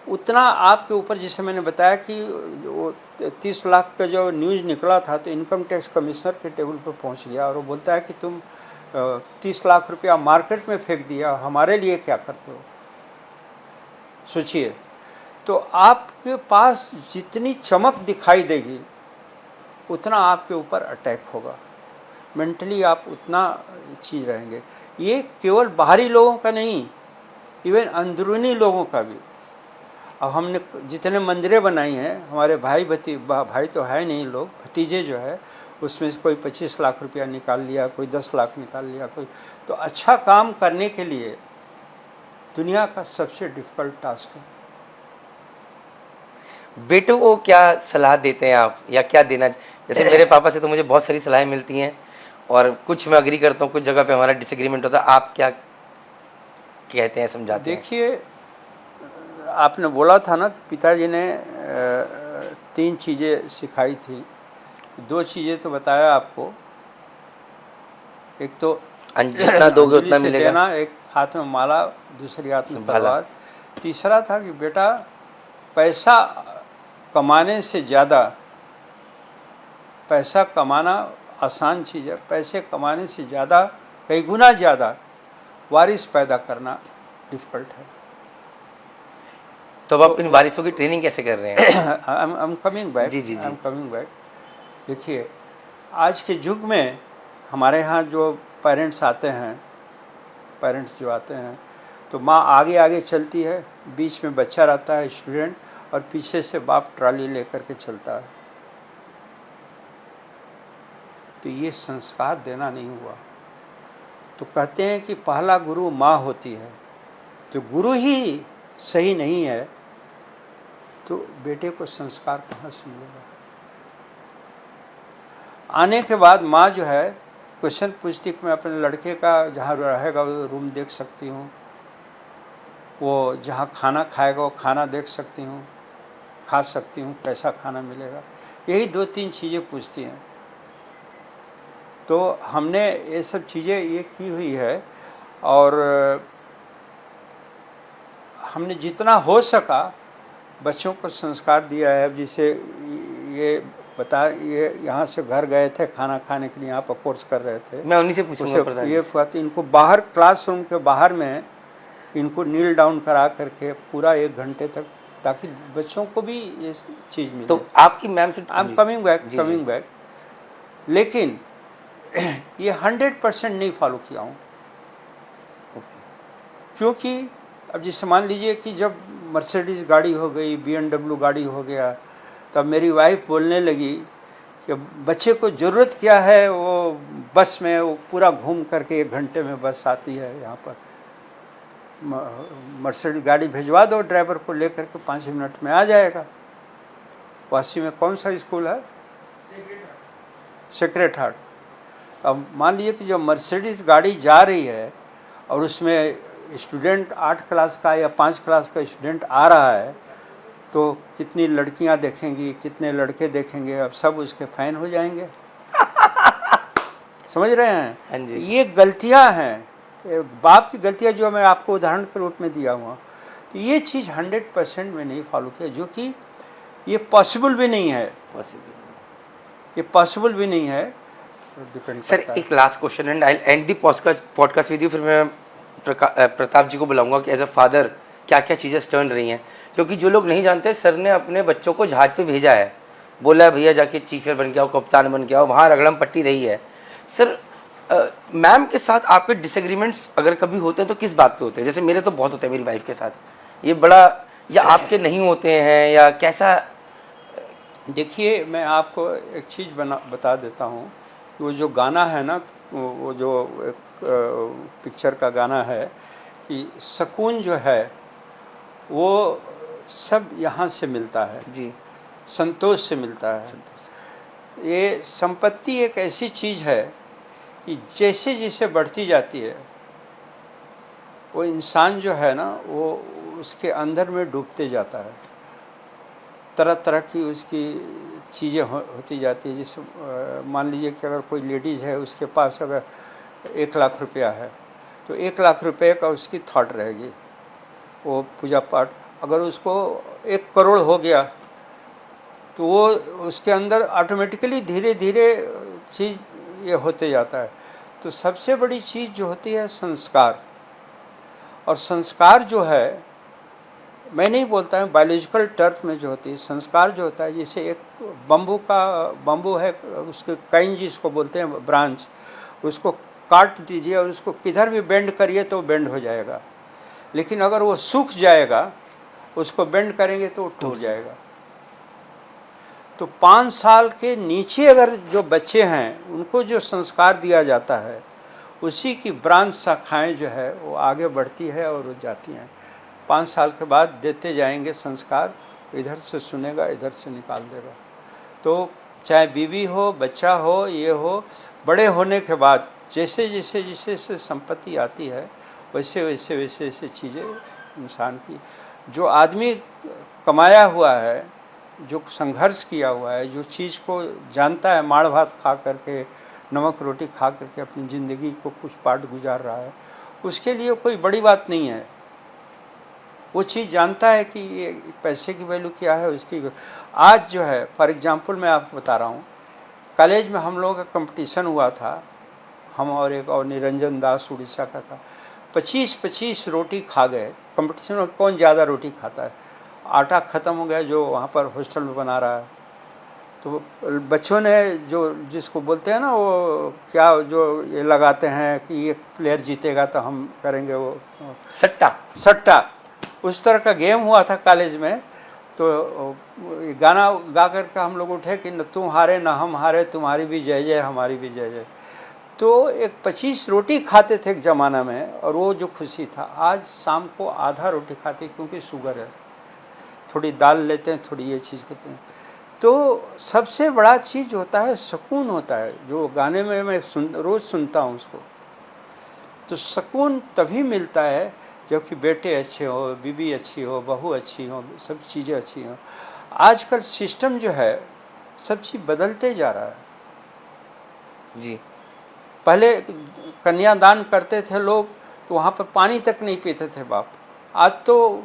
उतना आपके ऊपर, जैसे मैंने बताया कि वो 30 लाख का जो न्यूज़ निकला था, तो इनकम टैक्स कमिश्नर के टेबल पर पहुंच गया और वो बोलता है कि तुम 30 लाख रुपया मार्केट में फेंक दिया, हमारे लिए क्या करते हो। सोचिए, तो आपके पास जितनी चमक दिखाई देगी उतना आपके ऊपर अटैक होगा, मेंटली आप उतना चीज़ रहेंगे। ये केवल बाहरी लोगों का नहीं, इवन अंदरूनी लोगों का भी। अब हमने जितने मंदिरें बनाई हैं, हमारे भाई तो है नहीं, लोग भतीजे जो है, उसमें से कोई 25 लाख रुपया निकाल लिया, कोई 10 लाख निकाल लिया, कोई। तो अच्छा काम करने के लिए दुनिया का सबसे डिफ़िकल्ट टास्क है। बेटों को क्या सलाह देते हैं आप, या क्या देना, जैसे मेरे पापा से तो मुझे बहुत सारी सलाहें मिलती हैं और कुछ मैं अग्री करता हूँ, कुछ जगह पे हमारा डिसएग्रीमेंट होता है। आप क्या कहते हैं, समझाते हैं? देखिए, आपने बोला था ना पिताजी ने 3 चीज़ें सिखाई थी, 2 चीज़ें तो बताया आपको। एक तो जितना दोगे अंजलि उतना से मिलेगा। देना, एक हाथ में माला, दूसरी हाथ में भाला। तलवार। तीसरा था कि बेटा पैसा कमाने से ज़्यादा, पैसा कमाना आसान चीज़ है, पैसे कमाने से ज़्यादा, कई गुना ज़्यादा वारिस पैदा करना डिफ़िकल्ट है। तो अब आप इन वारिसों की ट्रेनिंग कैसे कर रहे हैं? आई एम कमिंग बैक, जी, जी, जी। I am coming back. देखिए, आज के युग में हमारे यहाँ जो पेरेंट्स आते हैं, पेरेंट्स जो आते हैं, तो माँ आगे आगे चलती है, बीच में बच्चा रहता है स्टूडेंट, और पीछे से बाप ट्रॉली लेकर के चलता है। तो ये संस्कार देना नहीं हुआ। तो कहते हैं कि पहला गुरु माँ होती है। तो गुरु ही सही नहीं है तो बेटे को संस्कार कहाँ से मिलेगा? आने के बाद माँ जो है क्वेश्चन पूछती कि मैं अपने लड़के का जहाँ रहेगा वो रूम देख सकती हूँ, वो जहाँ खाना खाएगा वो खाना देख सकती हूँ, खा सकती हूँ, कैसा खाना मिलेगा, यही 2-3 चीज़ें पूछती हैं। तो हमने ये सब चीज़ें ये की हुई है, और हमने जितना हो सका बच्चों को संस्कार दिया है। जिसे ये ये यहाँ से घर गए थे खाना खाने के लिए, यहाँ पर कोर्स कर रहे थे, मैं उन्हीं से पूछूंगा प्रधान जी। ये बात इनको बाहर क्लासरूम के बाहर में इनको नील डाउन करा करके पूरा 1 घंटे तक, ताकि बच्चों को भी ये चीज़ मिले। तो आपकी मैम से आई एम कमिंग बैक, लेकिन ये 100% नहीं फॉलो किया हूँ। क्योंकि अब जैसे मान लीजिए कि जब मर्सिडीज़ गाड़ी हो गई, BMW गाड़ी हो गया, तब मेरी वाइफ बोलने लगी कि बच्चे को ज़रूरत क्या है, वो बस में वो पूरा घूम करके 1 घंटे में बस आती है यहाँ पर, मर्सिडीज़ गाड़ी भिजवा दो ड्राइवर को लेकर के 5 मिनट में आ जाएगा। वासी में कौन सा स्कूल है? Sacred heart. अब मान लीजिए कि जब मर्सिडीज़ गाड़ी जा रही है और उसमें स्टूडेंट 8 क्लास का या 5 क्लास का स्टूडेंट आ रहा है, तो कितनी लड़कियां देखेंगी, कितने लड़के देखेंगे, अब सब उसके फैन हो जाएंगे। समझ रहे हैं? हाँ जी। ये गलतियां हैं, बाप की गलतियां जो मैं आपको उदाहरण के रूप में दिया हुआ। तो ये चीज़ 100% में नहीं फॉलो किया, जो कि ये पॉसिबल भी नहीं है, ये पॉसिबल भी नहीं है। सर एक last question and I and the podcast with you. फिर मैं प्रताप जी को बुलाऊंगा कि एज अ फादर क्या क्या चीज़ें टर्न रही हैं, क्योंकि जो लोग नहीं जानते, सर ने अपने बच्चों को जहाज पे भेजा है, बोला है भैया जाके चीफर बन के आओ, कप्तान बन के आओ, वहाँ रगड़म पट्टी रही है। सर मैम के साथ आपके डिसएग्रीमेंट्स अगर कभी होते हैं तो किस बात पे होते हैं? जैसे मेरे तो बहुत होते हैं मेरी वाइफ के साथ, ये बड़ा, या आपके नहीं होते हैं या कैसा? देखिए, मैं आपको एक चीज़ बता देता हूँ। वो जो गाना है ना, वो जो एक पिक्चर का गाना है कि सुकून जो है वो सब यहाँ से मिलता है जी, संतोष से मिलता है। ये संपत्ति एक ऐसी चीज़ है कि जैसे जैसे बढ़ती जाती है, वो इंसान जो है ना, वो उसके अंदर में डूबते जाता है, तरह तरह की उसकी चीज़ें होती जाती है। जैसे मान लीजिए कि अगर कोई लेडीज़ है, उसके पास अगर 1 लाख रुपया है, तो 1 लाख रुपये का उसकी थॉट रहेगी, वो पूजा पाठ। अगर उसको 1 करोड़ हो गया तो वो उसके अंदर ऑटोमेटिकली धीरे धीरे चीज़ ये होते जाता है। तो सबसे बड़ी चीज़ जो होती है संस्कार, और संस्कार जो है, मैं नहीं बोलता हूँ, बायोलॉजिकल टर्म में जो होती है संस्कार जो होता है, जैसे एक बम्बू है, उसके काइन जिसको बोलते हैं ब्रांच, उसको काट दीजिए और उसको किधर भी बेंड करिए तो बेंड हो जाएगा, लेकिन अगर वो सूख जाएगा, उसको बेंड करेंगे तो टूट जाएगा। तो 5 साल के नीचे अगर जो बच्चे हैं उनको जो संस्कार दिया जाता है, उसी की ब्रांच शाखाएँ जो है वो आगे बढ़ती है और वो जाती हैं। 5 साल के बाद देते जाएंगे संस्कार, इधर से सुनेगा, इधर से निकाल देगा। तो चाहे बीवी हो, बच्चा हो, ये हो, बड़े होने के बाद जैसे जैसे जैसे जैसे संपत्ति आती है वैसे वैसे वैसे वैसे चीज़ें इंसान की, जो आदमी कमाया हुआ है, जो संघर्ष किया हुआ है, जो चीज़ को जानता है, माड़ भात खा करके, नमक रोटी खा करके अपनी ज़िंदगी को कुछ पार्ट गुजार रहा है, उसके लिए कोई बड़ी बात नहीं है। वो चीज़ जानता है कि ये पैसे की वैल्यू क्या है उसकी। आज जो है फॉर एग्जांपल मैं आपको बता रहा हूँ, कॉलेज में हम लोगों का कंपटीशन हुआ था, हम और एक और निरंजन दास उड़ीसा का था, 25-25 रोटी खा गए। कंपटीशन में कौन ज़्यादा रोटी खाता है, आटा ख़त्म हो गया जो वहाँ पर हॉस्टल में बना रहा है। तो बच्चों ने जो जिसको बोलते हैं ना, वो क्या जो ये लगाते हैं कि ये प्लेयर जीतेगा तो हम करेंगे, वो सट्टा उस तरह का गेम हुआ था कॉलेज में। तो गाना गा करके हम लोग उठे कि न तुम हारे न हम हारे, तुम्हारी भी जय जय हमारी भी जय जय। तो एक 25 रोटी खाते थे एक ज़माना में, और वो जो खुशी था, आज शाम को आधा रोटी खाते क्योंकि शुगर है, थोड़ी दाल लेते हैं, थोड़ी ये चीज़ करते हैं। तो सबसे बड़ा चीज़ होता है सुकून होता है, जो गाने में मैं रोज़ सुनता हूँ उसको। तो सुकून तभी मिलता है जबकि बेटे अच्छे हो, बीवी अच्छी हो, बहू अच्छी हो, सब चीज़ें अच्छी हों। आजकल सिस्टम जो है सब चीज़ बदलते जा रहा है जी। पहले कन्यादान करते थे लोग तो वहाँ पर पानी तक नहीं पीते थे बाप। आज तो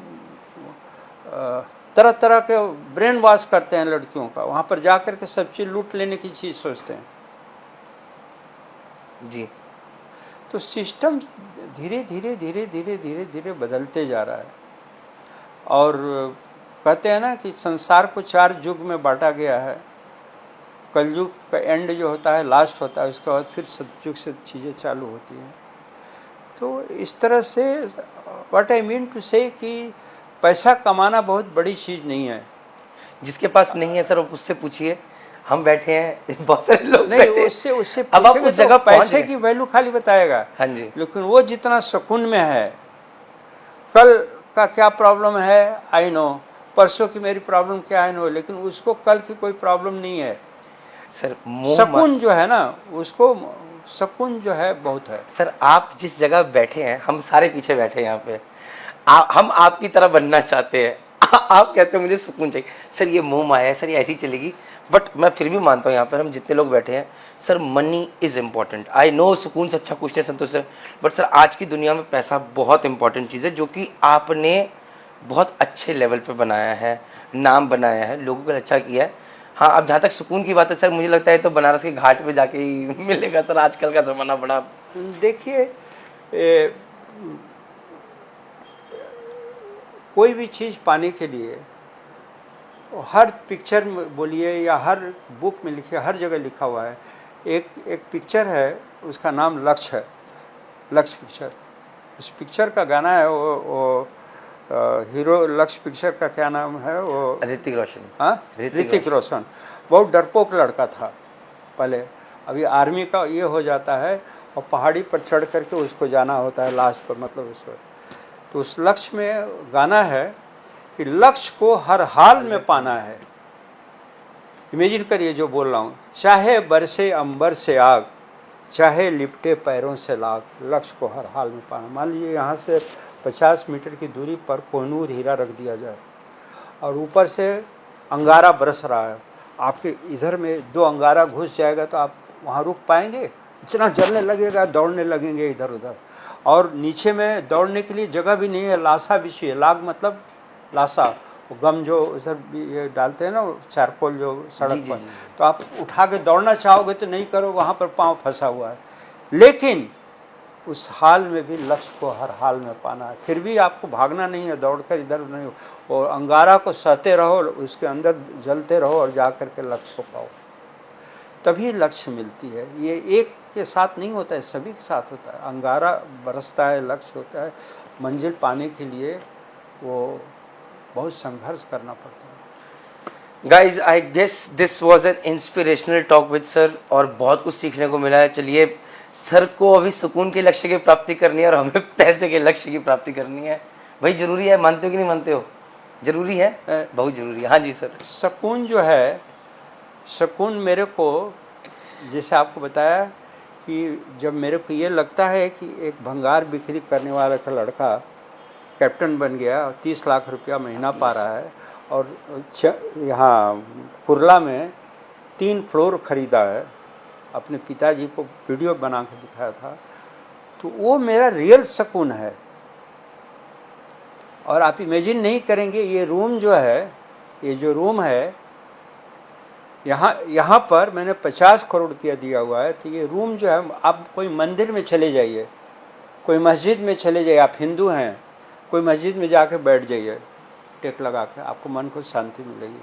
तरह तरह के ब्रेन वॉश करते हैं लड़कियों का, वहाँ पर जा कर के सब चीज़ लूट लेने की चीज़ सोचते हैं जी। तो सिस्टम धीरे धीरे धीरे धीरे धीरे धीरे बदलते जा रहा है। और कहते हैं ना कि संसार को 4 युग में बांटा गया है। कलयुग का एंड जो होता है लास्ट होता है, उसके बाद फिर सतयुग से चीज़ें चालू होती हैं। तो इस तरह से व्हाट आई मीन टू से कि पैसा कमाना बहुत बड़ी चीज़ नहीं है। जिसके पास नहीं है सर उससे पूछिए, हम बैठे हैं, बहुत सारे लोग नहीं, बैठे हैं। उससे अब आप उस जगह पैसे की वैल्यू खाली बताएगा। हाँ जी। लेकिन वो जितना सुकून में है, कल का क्या प्रॉब्लम है आई नो, परसों की मेरी प्रॉब्लम क्या आई नो, लेकिन उसको कल की कोई प्रॉब्लम नहीं है सर। सुकून जो है ना, उसको सुकून जो है बहुत है। सर आप जिस जगह बैठे हैं, हम सारे पीछे बैठे हैं यहाँ पे, हम आपकी तरह बनना चाहते हैं। आप कहते हैं मुझे सुकून चाहिए। सर ये मोह माया है सर, ये ऐसी चलेगी। बट मैं फिर भी मानता हूँ यहाँ पर हम जितने लोग बैठे हैं sir, money is important. I know सुकून से अच्छा कुछ नहीं, संतोष सर। बट सर आज की दुनिया में पैसा बहुत इंपॉर्टेंट चीज़ है, जो कि आपने बहुत अच्छे लेवल पे बनाया है, नाम बनाया है, लोगों को अच्छा किया है। हाँ, अब जहाँ तक सुकून की बात है सर, मुझे लगता है तो बनारस के घाट पे जाके ही मिलेगा सर। आजकल का ज़माना बड़ा, देखिए कोई भी चीज़ पाने के लिए हर पिक्चर में बोलिए या हर बुक में लिखिए, हर जगह लिखा हुआ है। एक पिक्चर है, उसका नाम लक्ष्य है, लक्ष्य पिक्चर। उस पिक्चर का गाना है वो हीरो लक्ष्य पिक्चर का क्या नाम है वो, ऋतिक रोशन। हाँ, ऋतिक रोशन। बहुत डरपोक लड़का था पहले, अभी आर्मी का ये हो जाता है और पहाड़ी पर चढ़ करके उसको जाना होता है लास्ट पर, मतलब उसको। तो उस लक्ष्य में गाना है कि लक्ष्य को हर हाल में पाना है। इमेजिन करिए जो बोल रहा हूँ, चाहे बरसे अंबर से आग, चाहे लिपटे पैरों से लाग, लक्ष्य को हर हाल में पाना। मान लीजिए यहाँ से 50 मीटर की दूरी पर कोहिनूर हीरा रख दिया जाए और ऊपर से अंगारा बरस रहा है, आपके इधर में 2 अंगारा घुस जाएगा तो आप वहाँ रुक पाएंगे? इतना जलने लगेगा, दौड़ने लगेंगे इधर उधर। और नीचे में दौड़ने के लिए जगह भी नहीं है, लाशा बिछी है। लाग मतलब लाशा, वो गम जो उधर ये डालते हैं ना, चारकोल जो सड़क पर, तो आप उठा के दौड़ना चाहोगे तो नहीं करो, वहाँ पर पाँव फंसा हुआ है। लेकिन उस हाल में भी लक्ष्य को हर हाल में पाना है। फिर भी आपको भागना नहीं है, दौड़कर इधर नहीं हो, और अंगारा को सहते रहो, उसके अंदर जलते रहो और जा कर के लक्ष्य को पाओ, तभी लक्ष्य मिलती है। ये एक के साथ नहीं होता है, सभी के साथ होता है। अंगारा बरसता है, लक्ष्य होता है। मंजिल पाने के लिए वो बहुत संघर्ष करना पड़ता है। Guys I guess this was an inspirational talk with sir, और बहुत कुछ सीखने को मिला है। चलिए, सर को अभी सुकून के लक्ष्य की प्राप्ति करनी है और हमें पैसे के लक्ष्य की प्राप्ति करनी है। भाई जरूरी है, मानते हो कि नहीं मानते हो? जरूरी है, बहुत जरूरी है। हाँ जी सर। सुकून जो है, सुकून मेरे को, जैसे आपको बताया कि जब मेरे को ये लगता है कि एक भंगार बिक्री करने वाला का लड़का कैप्टन बन गया, 30 लाख रुपया महीना पा रहा है, और यहाँ कुरला में 3 फ्लोर खरीदा है, अपने पिताजी को वीडियो बना कर दिखाया था, तो वो मेरा रियल सुकून है। और आप इमेजिन नहीं करेंगे, ये रूम जो है, ये जो रूम है, यहाँ पर मैंने 50 करोड़ रुपया दिया हुआ है। तो ये रूम जो है, आप कोई मंदिर में चले जाइए, कोई मस्जिद में चले जाइए, आप हिंदू हैं, कोई मस्जिद में जाके बैठ जाइए टेक लगा के, आपको मन को शांति मिलेगी।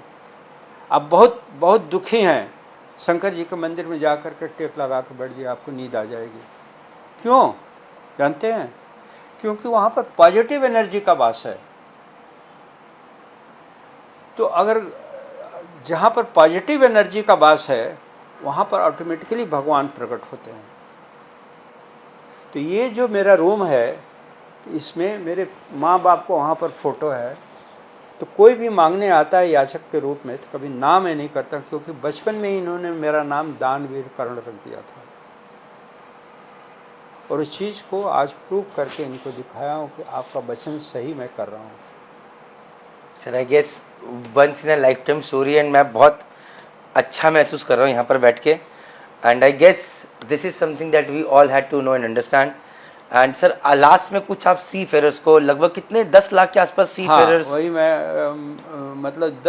आप बहुत बहुत दुखी हैं, शंकर जी के मंदिर में जा कर के टेक लगा के बैठ जाइए, आपको नींद आ जाएगी। क्यों जानते हैं? क्योंकि वहाँ पर पॉजिटिव एनर्जी का वास है। तो अगर जहाँ पर पॉजिटिव एनर्जी का वास है, वहाँ पर ऑटोमेटिकली भगवान प्रकट होते हैं। तो ये जो मेरा रूम है, इसमें मेरे माँ बाप को वहाँ पर फोटो है। तो कोई भी मांगने आता है याचक के रूप में, तो कभी ना मैं नहीं करता, क्योंकि बचपन में ही इन्होंने मेरा नाम दानवीर कर्ण रख दिया था। और उस चीज़ को आज प्रूव करके इनको दिखाया हूँ कि आपका वचन सही मैं कर रहा हूँ। Sir I guess once in a life time story, and मैं बहुत अच्छा महसूस कर रहा हूँ यहाँ पर बैठ के। And I guess this is something that we all had to know and understand. And sir last में कुछ आप सी फेरर्स को, लगभग कितने 10 लाख के आसपास सी फेरर्स? वही मैं मतलब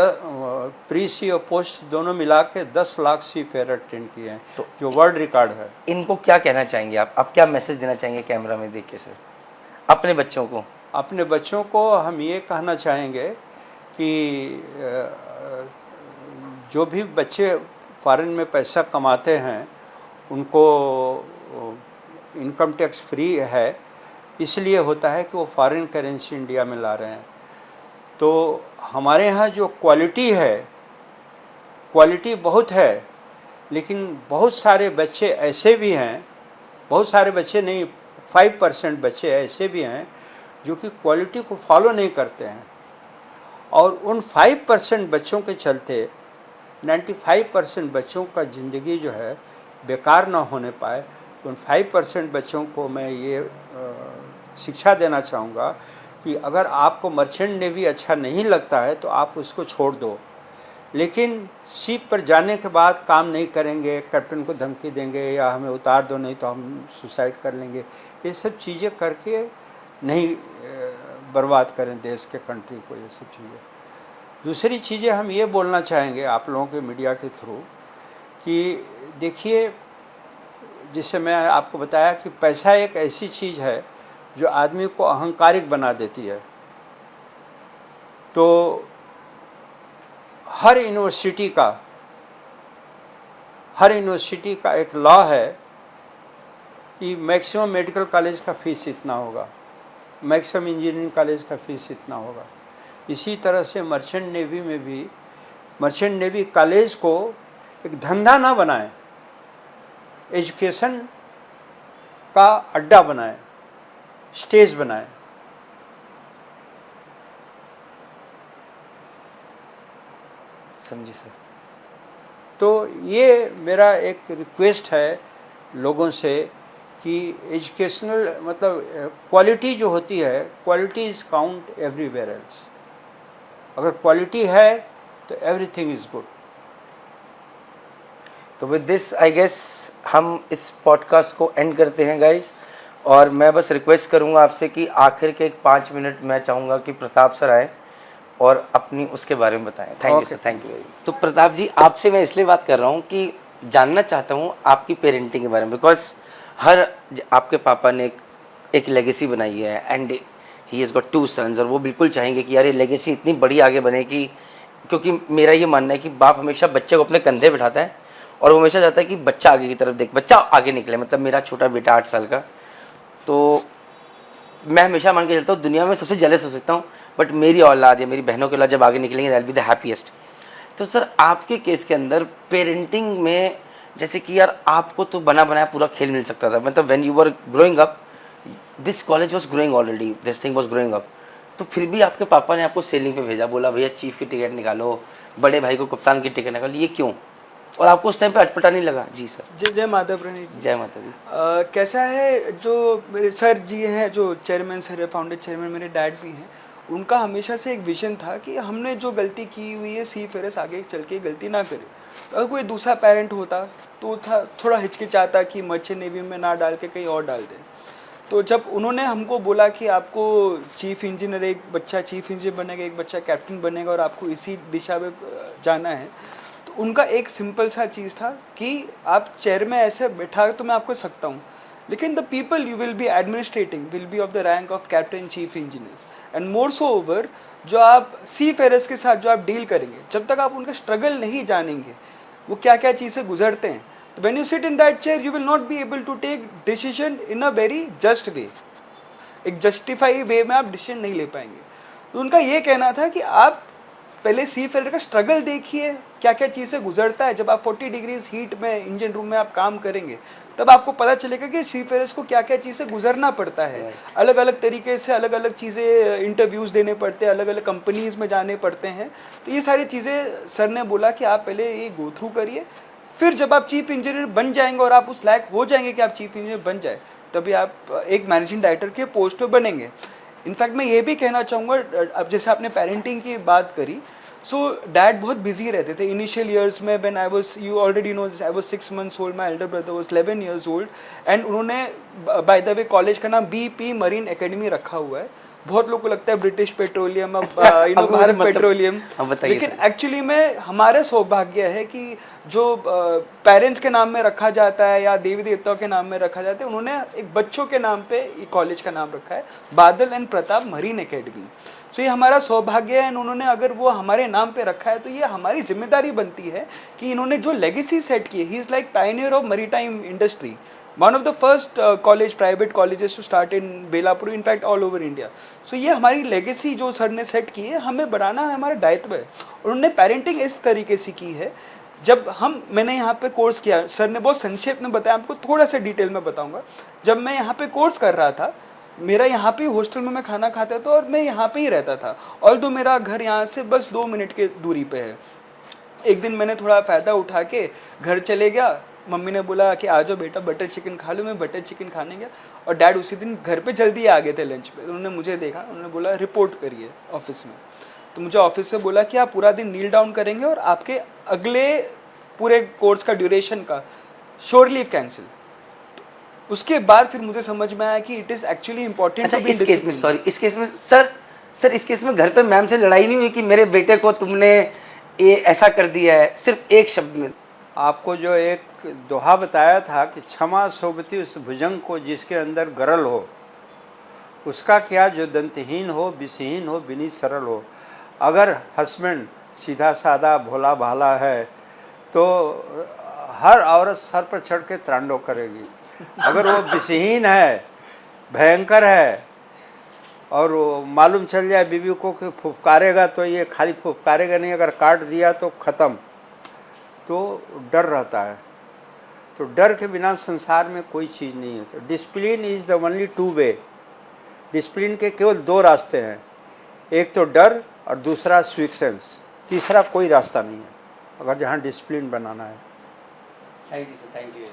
प्री सी और पोस्ट दोनों मिला के 10 लाख सी फेरर ट्रेन किए हैं, तो जो वर्ल्ड रिकॉर्ड है। इनको क्या कहना चाहेंगे आप क्या मैसेज देना चाहेंगे कैमरा में देख के सर अपने बच्चों को? अपने बच्चों को हम ये कहना चाहेंगे कि जो भी बच्चे फॉरेन में पैसा कमाते हैं, उनको इनकम टैक्स फ्री है, इसलिए होता है कि वो फॉरेन करेंसी इंडिया में ला रहे हैं। तो हमारे यहाँ जो क्वालिटी है, क्वालिटी बहुत है, लेकिन बहुत सारे बच्चे ऐसे भी हैं, बहुत सारे बच्चे नहीं, 5% बच्चे ऐसे भी हैं जो कि क्वालिटी को फॉलो नहीं करते हैं। और उन 5% बच्चों के चलते 95% बच्चों का ज़िंदगी जो है बेकार ना होने पाए। तो उन 5% बच्चों को मैं ये शिक्षा देना चाहूँगा कि अगर आपको मर्चेंट नेवी अच्छा नहीं लगता है तो आप उसको छोड़ दो, लेकिन शिप पर जाने के बाद काम नहीं करेंगे, कैप्टन को धमकी देंगे या हमें उतार दो नहीं तो हम सुसाइड कर लेंगे, ये सब चीज़ें करके नहीं बर्बाद करें देश के, कंट्री को, ये सब चीज़ें। दूसरी चीज़ें हम ये बोलना चाहेंगे आप लोगों के मीडिया के थ्रू कि देखिए, जिससे मैं आपको बताया कि पैसा एक ऐसी चीज़ है जो आदमी को अहंकारिक बना देती है। तो हर यूनिवर्सिटी का एक लॉ है कि मैक्सिमम मेडिकल कॉलेज का फीस इतना होगा, मैक्सिमम इंजीनियरिंग कॉलेज का फीस इतना होगा। इसी तरह से मर्चेंट नेवी में भी, मर्चेंट नेवी कॉलेज को एक धंधा ना बनाएं, एजुकेशन का अड्डा बनाएं, स्टेज बनाएं। समझिए सर। तो ये मेरा एक रिक्वेस्ट है लोगों से कि एजुकेशनल मतलब क्वालिटी जो होती है, quality is count everywhere else. अगर क्वालिटी है तो एवरीथिंग इज गुड। तो विद दिस आई गेस हम इस पॉडकास्ट को एंड करते हैं गाइस। और मैं बस रिक्वेस्ट करूंगा आपसे कि आखिर के 5 मिनट मैं चाहूँगा कि प्रताप सर आए और अपनी उसके बारे में बताएं। Thank you sir, thank you. तो प्रताप जी, आपसे मैं इसलिए बात कर रहा हूँ कि जानना चाहता हूँ आपकी पेरेंटिंग के बारे में, बिकॉज आपके पापा ने एक लेगेसी बनाई है and he has got 2 sons, और वो बिल्कुल चाहेंगे कि यार ये लेगेसी इतनी बड़ी आगे बने कि, क्योंकि मेरा ये मानना है कि बाप हमेशा बच्चे को अपने कंधे बिठाता है और वो हमेशा चाहता है कि बच्चा आगे की तरफ देख, बच्चा आगे निकले। मतलब मेरा छोटा बेटा 8 साल का, तो मैं हमेशा मान के चलता हूँ दुनिया में सबसे जेलस हो सकता हूँ, बट मेरी औलाद या मेरी बहनों के औलाद जब आगे निकलेंगे that will be the happiest. तो सर आपके केस के अंदर पेरेंटिंग में जैसे कि यार आपको तो बना बनाया पूरा खेल मिल सकता था, मतलब when you were growing up, this college was growing already, this thing was growing up, तो फिर भी आपके पापा ने आपको सेलिंग पे भेजा, बोला भैया चीफ की टिकट निकालो, बड़े भाई को कप्तान की टिकट निकालो, ये क्यों? और आपको उस टाइम पे अटपटा नहीं लगा? जी सर। जय माता प्रणीत जी। जय माता दी। कैसा है, जो मेरे सर जी हैं, जो चेयरमैन सर है, फाउंडर चेयरमैन मेरे डैड भी हैं, उनका हमेशा से एक विजन था कि हमने जो गलती की हुई है सी फेरस आगे चल के गलती ना करे। तो अगर कोई दूसरा पेरेंट होता तो था थोड़ा हिचकिचाता कि मर्चेंट नेवी में ना डाल के कहीं और डाल दें। तो जब उन्होंने हमको बोला कि आपको चीफ इंजीनियर, एक बच्चा चीफ इंजीनियर बनेगा, एक बच्चा कैप्टन बनेगा और आपको इसी दिशा में जाना है, तो उनका एक सिंपल सा चीज़ था कि आप चेयर में ऐसे बैठा तो मैं आपको सकता हूँ, लेकिन the people you will be administrating will be of the rank of captain chief engineers and more so over जो आप सी फेरस के साथ जो आप डील करेंगे, जब तक आप उनका स्ट्रगल नहीं जानेंगे वो क्या क्या चीज़ें गुजरते हैं, तो when you sit in that chair you will not be able to take decision in a very just way. एक जस्टिफाई वे में आप डिसीजन नहीं ले पाएंगे। तो उनका ये कहना था कि आप पहले सी फेरर का स्ट्रगल देखिए, क्या क्या चीज़ें गुजरता है। जब आप 40 डिग्रीज हीट में इंजन रूम में आप काम करेंगे तब आपको पता चलेगा कि सी फेरर्स को क्या क्या चीज़ें गुजरना पड़ता है। अलग अलग तरीके से अलग अलग चीज़ें इंटरव्यूज़ देने पड़ते हैं, अलग अलग कंपनीज़ में जाने पड़ते हैं। तो ये सारी चीज़ें सर ने बोला कि आप पहले ये गो थ्रू करिए, फिर जब आप चीफ इंजीनियर बन जाएंगे और आप उस लायक हो जाएंगे कि आप चीफ इंजीनियर बन जाए, तभी आप एक मैनेजिंग डायरेक्टर के पोस्ट पे बनेंगे। इनफैक्ट मैं ये भी कहना चाहूँगा, अब जैसे आपने पेरेंटिंग की बात करी, सो डैड बहुत बिजी रहते थे इनिशियल ईयर्स में। When I was, you already know, I was 6 months old, my Elder brother was 11 years old, and उन्होंने बाय द वे कॉलेज का नाम BP मरीन एकेडमी रखा हुआ है। बहुत लोगों को लगता है ब्रिटिश पेट्रोलियम, अब भारत पेट्रोलियम, लेकिन एक्चुअली में हमारा सौभाग्य है कि जो पेरेंट्स के नाम में रखा जाता है या देवी देवताओं के नाम में रखा जाता है, उन्होंने एक बच्चों के नाम पे कॉलेज का नाम रखा है, बादल एंड प्रताप मरीन एकेडमी। सो ये हमारा सौभाग्य है, उन्होंने अगर वो हमारे नाम पे रखा है तो ये हमारी जिम्मेदारी बनती है कि इन्होंने जो लेगेसी सेट की है, he is like Pioneer of maritime industry, one of the first college private colleges to start in Belapur, in fact all over India. So ये हमारी लेगेसी जो सर ने सेट की है, हमें बढ़ाना है, हमारा दायित्व है। और उन्होंने पेरेंटिंग इस तरीके से की है, जब मैंने यहाँ पे कोर्स किया, सर ने बहुत संक्षेप में बताया, आपको थोड़ा सा डिटेल में बताऊंगा। जब मैं यहाँ पे कोर्स कर रहा था, मेरा यहाँ पे हॉस्टल में मैं खाना खाता था और मैं यहाँ पे ही रहता था, और तो मेरा घर यहाँ से बस 2 मिनट के दूरी पे है। एक दिन मैंने थोड़ा फ़ायदा उठा के घर चले गया, मम्मी ने बोला कि आ जाओ बेटा बटर चिकन खा लो, मैं बटर चिकन खाने गया, और डैड उसी दिन घर पे जल्दी आ गए थे लंच पे। उन्होंने मुझे देखा, उन्होंने बोला रिपोर्ट करिए ऑफिस में। तो मुझे ऑफिस से बोला कि आप पूरा दिन नील डाउन करेंगे और आपके अगले पूरे कोर्स का ड्यूरेशन का श्योर लीव कैंसिल। उसके बाद फिर मुझे समझ में आया कि इट इज़ एक्चुअली इम्पोर्टेंट। अच्छा, इस केस में इस केस में सर इस केस में घर पे मैम से लड़ाई नहीं हुई कि मेरे बेटे को तुमने ये ऐसा कर दिया है? सिर्फ एक शब्द में आपको जो एक दोहा बताया था कि क्षमा सोबती उस भुजंग को जिसके अंदर गरल हो, उसका क्या जो दंतहीन हो, विषहीन हो, विनीत सरल हो। अगर हस्बैंड सीधा साधा भोला भाला है तो हर औरत सर पर चढ़ के तांडव करेगी। अगर वो विषहीन है, भयंकर है, और वो मालूम चल जाए बीवी को कि फुफकारेगा, तो ये खाली फुफकारेगा नहीं, अगर काट दिया तो ख़त्म। तो डर रहता है, तो डर के बिना संसार में कोई चीज़ नहीं है। तो discipline is the only 2 way. Discipline के केवल 2 रास्ते हैं, एक तो डर और दूसरा स्वीक सेंस, तीसरा कोई रास्ता नहीं है अगर जहाँ डिसिप्लिन बनाना है। Thank you sir, thank you.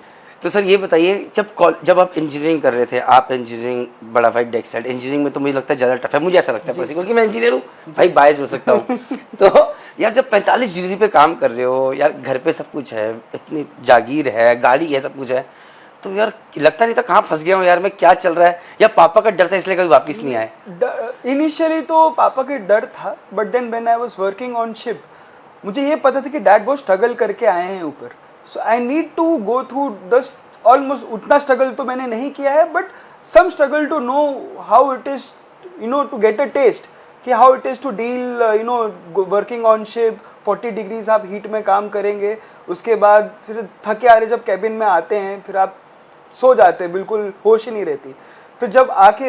तो सर ये बताइए, जब आप इंजीनियरिंग कर रहे थे, आप इंजीनियरिंग बड़ा भाई डेक साइड इंजीनियरिंग में तो मुझे लगता है ज़्यादा टफ है, मुझे ऐसा लगता है पर्सनली, क्योंकि मैं इंजीनियर हूँ भाई, बायस हो सकता हूँ। तो यार जब 45 डिग्री पे काम कर रहे हो यार, घर पे सब कुछ है, इतनी जागीर है, गाड़ी है, सब कुछ है, तो यार लगता नहीं था कहाँ फंस गया हूँ यार मैं, क्या चल रहा है? या पापा का डर था इसलिए कभी वापस नहीं आए? इनिशियली तो पापा के डर था, but then when I was working on ship, मुझे ये पता था कि डैड बहुत स्ट्रगल करके आए हैं ऊपर। So I need to go through the almost, उतना स्ट्रगल तो मैंने नहीं किया है, but some struggle to know how it is, you know, to get a test कि how it is to deal, you know, working on ship. 40 degrees आप heat में काम करेंगे, उसके बाद फिर थके आ रहे जब कैबिन में आते हैं, फिर आप सो जाते हैं, बिल्कुल होश ही नहीं रहती। फिर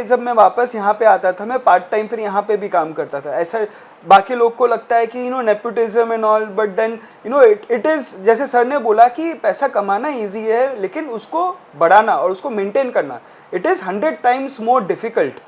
जब मैं वापस यहाँ पे आता था, मैं पार्ट टाइम फिर यहाँ पे भी काम करता था। ऐसा बाकी लोग को लगता है कि you know nepotism and all, but then you know it is, जैसे सर ने बोला कि पैसा कमाना ईजी है, लेकिन उसको बढ़ाना और उसको मेंटेन करना, it is 100 times more difficult.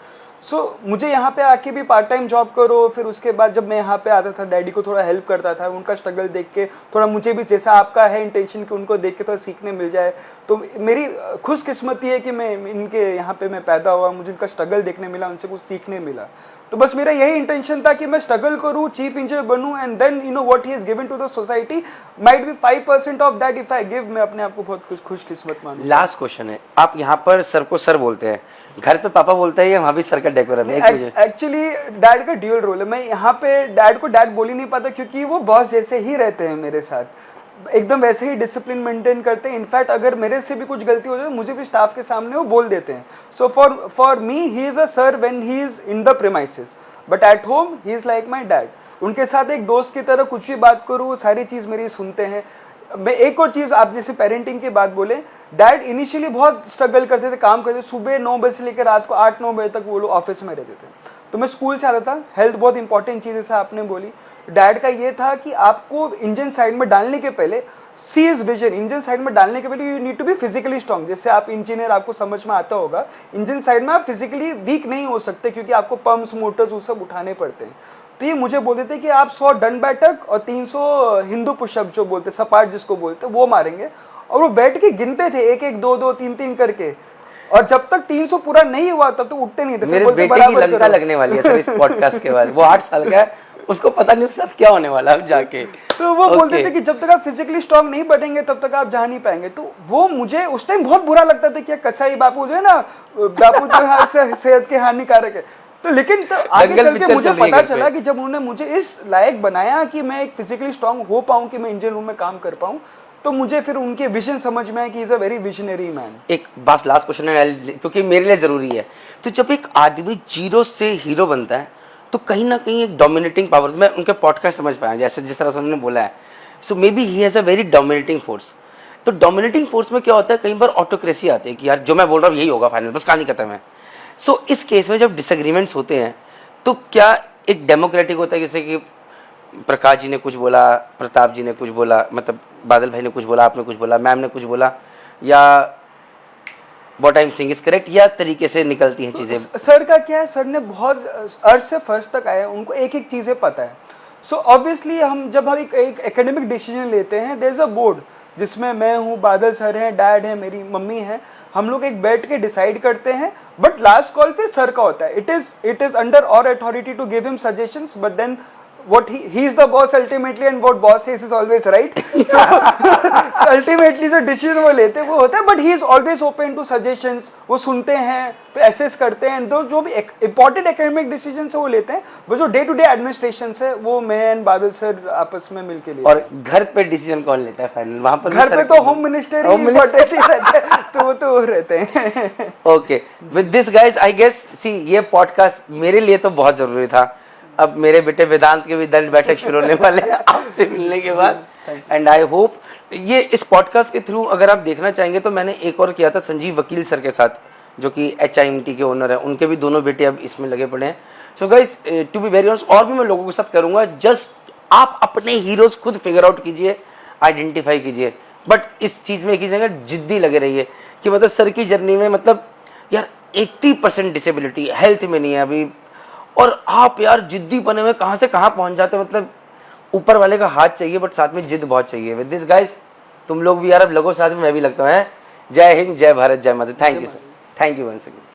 So मुझे यहाँ पे आके भी पार्ट टाइम जॉब करो, फिर उसके बाद जब मैं यहाँ पे आता था डैडी को थोड़ा हेल्प करता था, उनका स्ट्रगल देख के थोड़ा मुझे भी जैसा आपका है इंटेंशन कि उनको देख के थोड़ा सीखने मिल जाए, तो मेरी खुशकिस्मती है कि मैं इनके यहाँ पे मैं पैदा हुआ, मुझे उनका स्ट्रगल देखने मिला, उनसे कुछ सीखने मिला। तो बस मेरा यही इंटेंशन था कि मैं स्ट्रगल करूँ, चीफ इंजीनियर बनूँ, and then you know what he is given to the society might be 5% of that if I give. मैं अपने आप को बहुत खुशकिस्मत मानूं। लास्ट क्वेश्चन है, आप यहाँ पर सर को सर बोलते हैं, घर पे पापा बोलते हैं या वहाँ भी सर का डेकोरम है? एक्चुअली डैड का ड्यूअल रोल है। मैं यहाँ पे डैड को डैड बोल ही नहीं पाता क्योंकि वो बॉस जैसे ही रहते हैं मेरे साथ, एकदम वैसे ही डिसिप्लिन मेंटेन करते हैं। इनफैक्ट अगर मेरे से भी कुछ गलती हो जाए मुझे भी स्टाफ के सामने वो बोल देते हैं। So for me he is a sir when he is in the premises, but at home he is like my dad. उनके साथ एक दोस्त की तरह कुछ भी बात करूँ, सारी चीज़ मेरी सुनते हैं। मैं एक और चीज़, आप जैसे पेरेंटिंग की बात बोले, डैड इनिशियली बहुत स्ट्रगल करते थे, काम करते थे, सुबह 9 बजे से लेकर रात को 8-9 बजे तक वो लोग ऑफिस में रहते थे। तो मैं स्कूल से आता था, हेल्थ बहुत इंपॉर्टेंट चीज़ जैसे आपने बोली। डैड का ये था कि आपको इंजन साइड में डालने के पहले sea is vision, engine side में डालने के पहले you need to be physically strong. जैसे आप इंजीनियर, आपको समझ में आता होगा, इंजन साइड में आप फिजिकली वीक नहीं हो सकते क्योंकि आपको पंप्स मोटर्स वो सब उठाने पड़ते हैं। तो ये मुझे बोलते थे कि आप 100 डंड बैठक और 300 हिंदू पुशअप जो बोलते सपाट जिसको बोलते वो मारेंगे, और वो बैठ के गिनते थे 1-1, 2-2, 3-3 करके, और जब तक 300 पूरा नहीं हुआ तब तो उठते नहीं थे। मेरे बेटे की लंका लगने वाली है सर इस पॉडकास्ट के बाद। वो 8 साल का है, उसको पता नहीं सब क्या होने वाला है जाके। तो वो बोलते थे कि जब तक आप फिजिकली स्ट्रांग नहीं बढ़ेंगे तब तक आप जा नहीं पाएंगे। तो वो मुझे उस टाइम बहुत बुरा लगता था कि कसाई बापू जो है ना, बापू जो है सेहत के हानिकारक है। तो लेकिन तो आगे चल के मुझे पता चला कि जब उन्होंने मुझे इस लायक बनाया कि मैं एक फिजिकली स्ट्रांग हो पाऊं, कि मैं इंजन रूम में काम कर पाऊं, तो मुझे फिर उनके विजन समझ में आया कि is a very visionary man. एक बस लास्ट क्वेश्चन है क्योंकि मेरे लिए जरूरी है। तो जब एक आदमी जीरो से हीरो बनता है तो कहीं ना कहीं एक डोमिनेटिंग पावर, मैं उनके पॉडकास्ट समझ पाया जैसे जिस तरह से उन्होंने बोला है, so maybe he has a very dominating force. तो डोमिनेटिंग फोर्स में क्या होता है, कई बार ऑटोक्रेसी आती है कि यार जो मैं बोल रहा हूँ यही होगा फाइनल, बस कहानी खत्म है। सो इस केस में जब डिसएग्रीमेंट्स होते हैं तो क्या एक डेमोक्रेटिक होता है, जैसे कि प्रकाश जी ने कुछ बोला, प्रताप जी ने कुछ बोला, मतलब बादल भाई ने कुछ बोला, आपने कुछ बोला, मैम ने कुछ बोला, या what I am saying is correct, या तरीके से निकलती हैं चीज़ें? सर का क्या है, सर ने बहुत अर्थ से फर्स्ट तक आए, उनको एक एक चीज़ें पता है। सो ऑब्वियसली हम जब हम एक एकेडमिक डिसीजन लेते हैं, देयर इज अ बोर्ड जिसमें मैं हूँ, बादल सर हैं, डैड है, मेरी मम्मी है, हम लोग एक बैठ के डिसाइड करते हैं, बट लास्ट कॉल फिर सर का होता है। It is under our authority to give him suggestions, but then what he is the boss ultimately, and what boss says is always right. So ultimately जो decision वो लेते हैं वो होता है, but he is always open to suggestions. वो सुनते हैं, assess करते हैं, तो जो भी important academic decisions है वो लेते हैं। वो जो day to day administration है वो मैं and बादल सर आपस में मिलके लेते हैं। और घर पे डिसीजन कौन लेता है फाइनल? वहाँ पर घर पे तो होम मिनिस्टर ही रहते हैं, तो वो तो रहते हैं। Okay, with this guys I guess see ये पॉडकास्ट मेरे लिए तो बहुत जरूरी था। अब मेरे बेटे वेदांत के भी दंड बैठक शुरू होने वाले हैं आपसे मिलने के बाद, एंड आई होप ये इस पॉडकास्ट के थ्रू अगर आप देखना चाहेंगे तो मैंने एक और किया था संजीव वकील सर के साथ, जो कि HIMT के ओनर है, उनके भी दोनों बेटे अब इसमें लगे पड़े हैं। So guys to be very honest, और भी मैं लोगों के साथ करूंगा, जस्ट आप अपने हीरोज खुद फिगर आउट कीजिए, आइडेंटिफाई कीजिए, बट इस चीज़ में एक जगह जिद्दी लगे रहिए कि मतलब सर की जर्नी में मतलब यार 80% डिसेबिलिटी हेल्थ में नहीं है अभी, और आप यार जिद्दी बने हुए कहाँ से कहाँ पहुँच जाते हैं, मतलब ऊपर वाले का हाथ चाहिए बट साथ में जिद बहुत चाहिए। विद दिस गाइस तुम लोग भी यार अब लगो साथ में, मैं भी लगता हूँ। जय हिंद, जय भारत, जय माता। Thank you sir, thank you once again.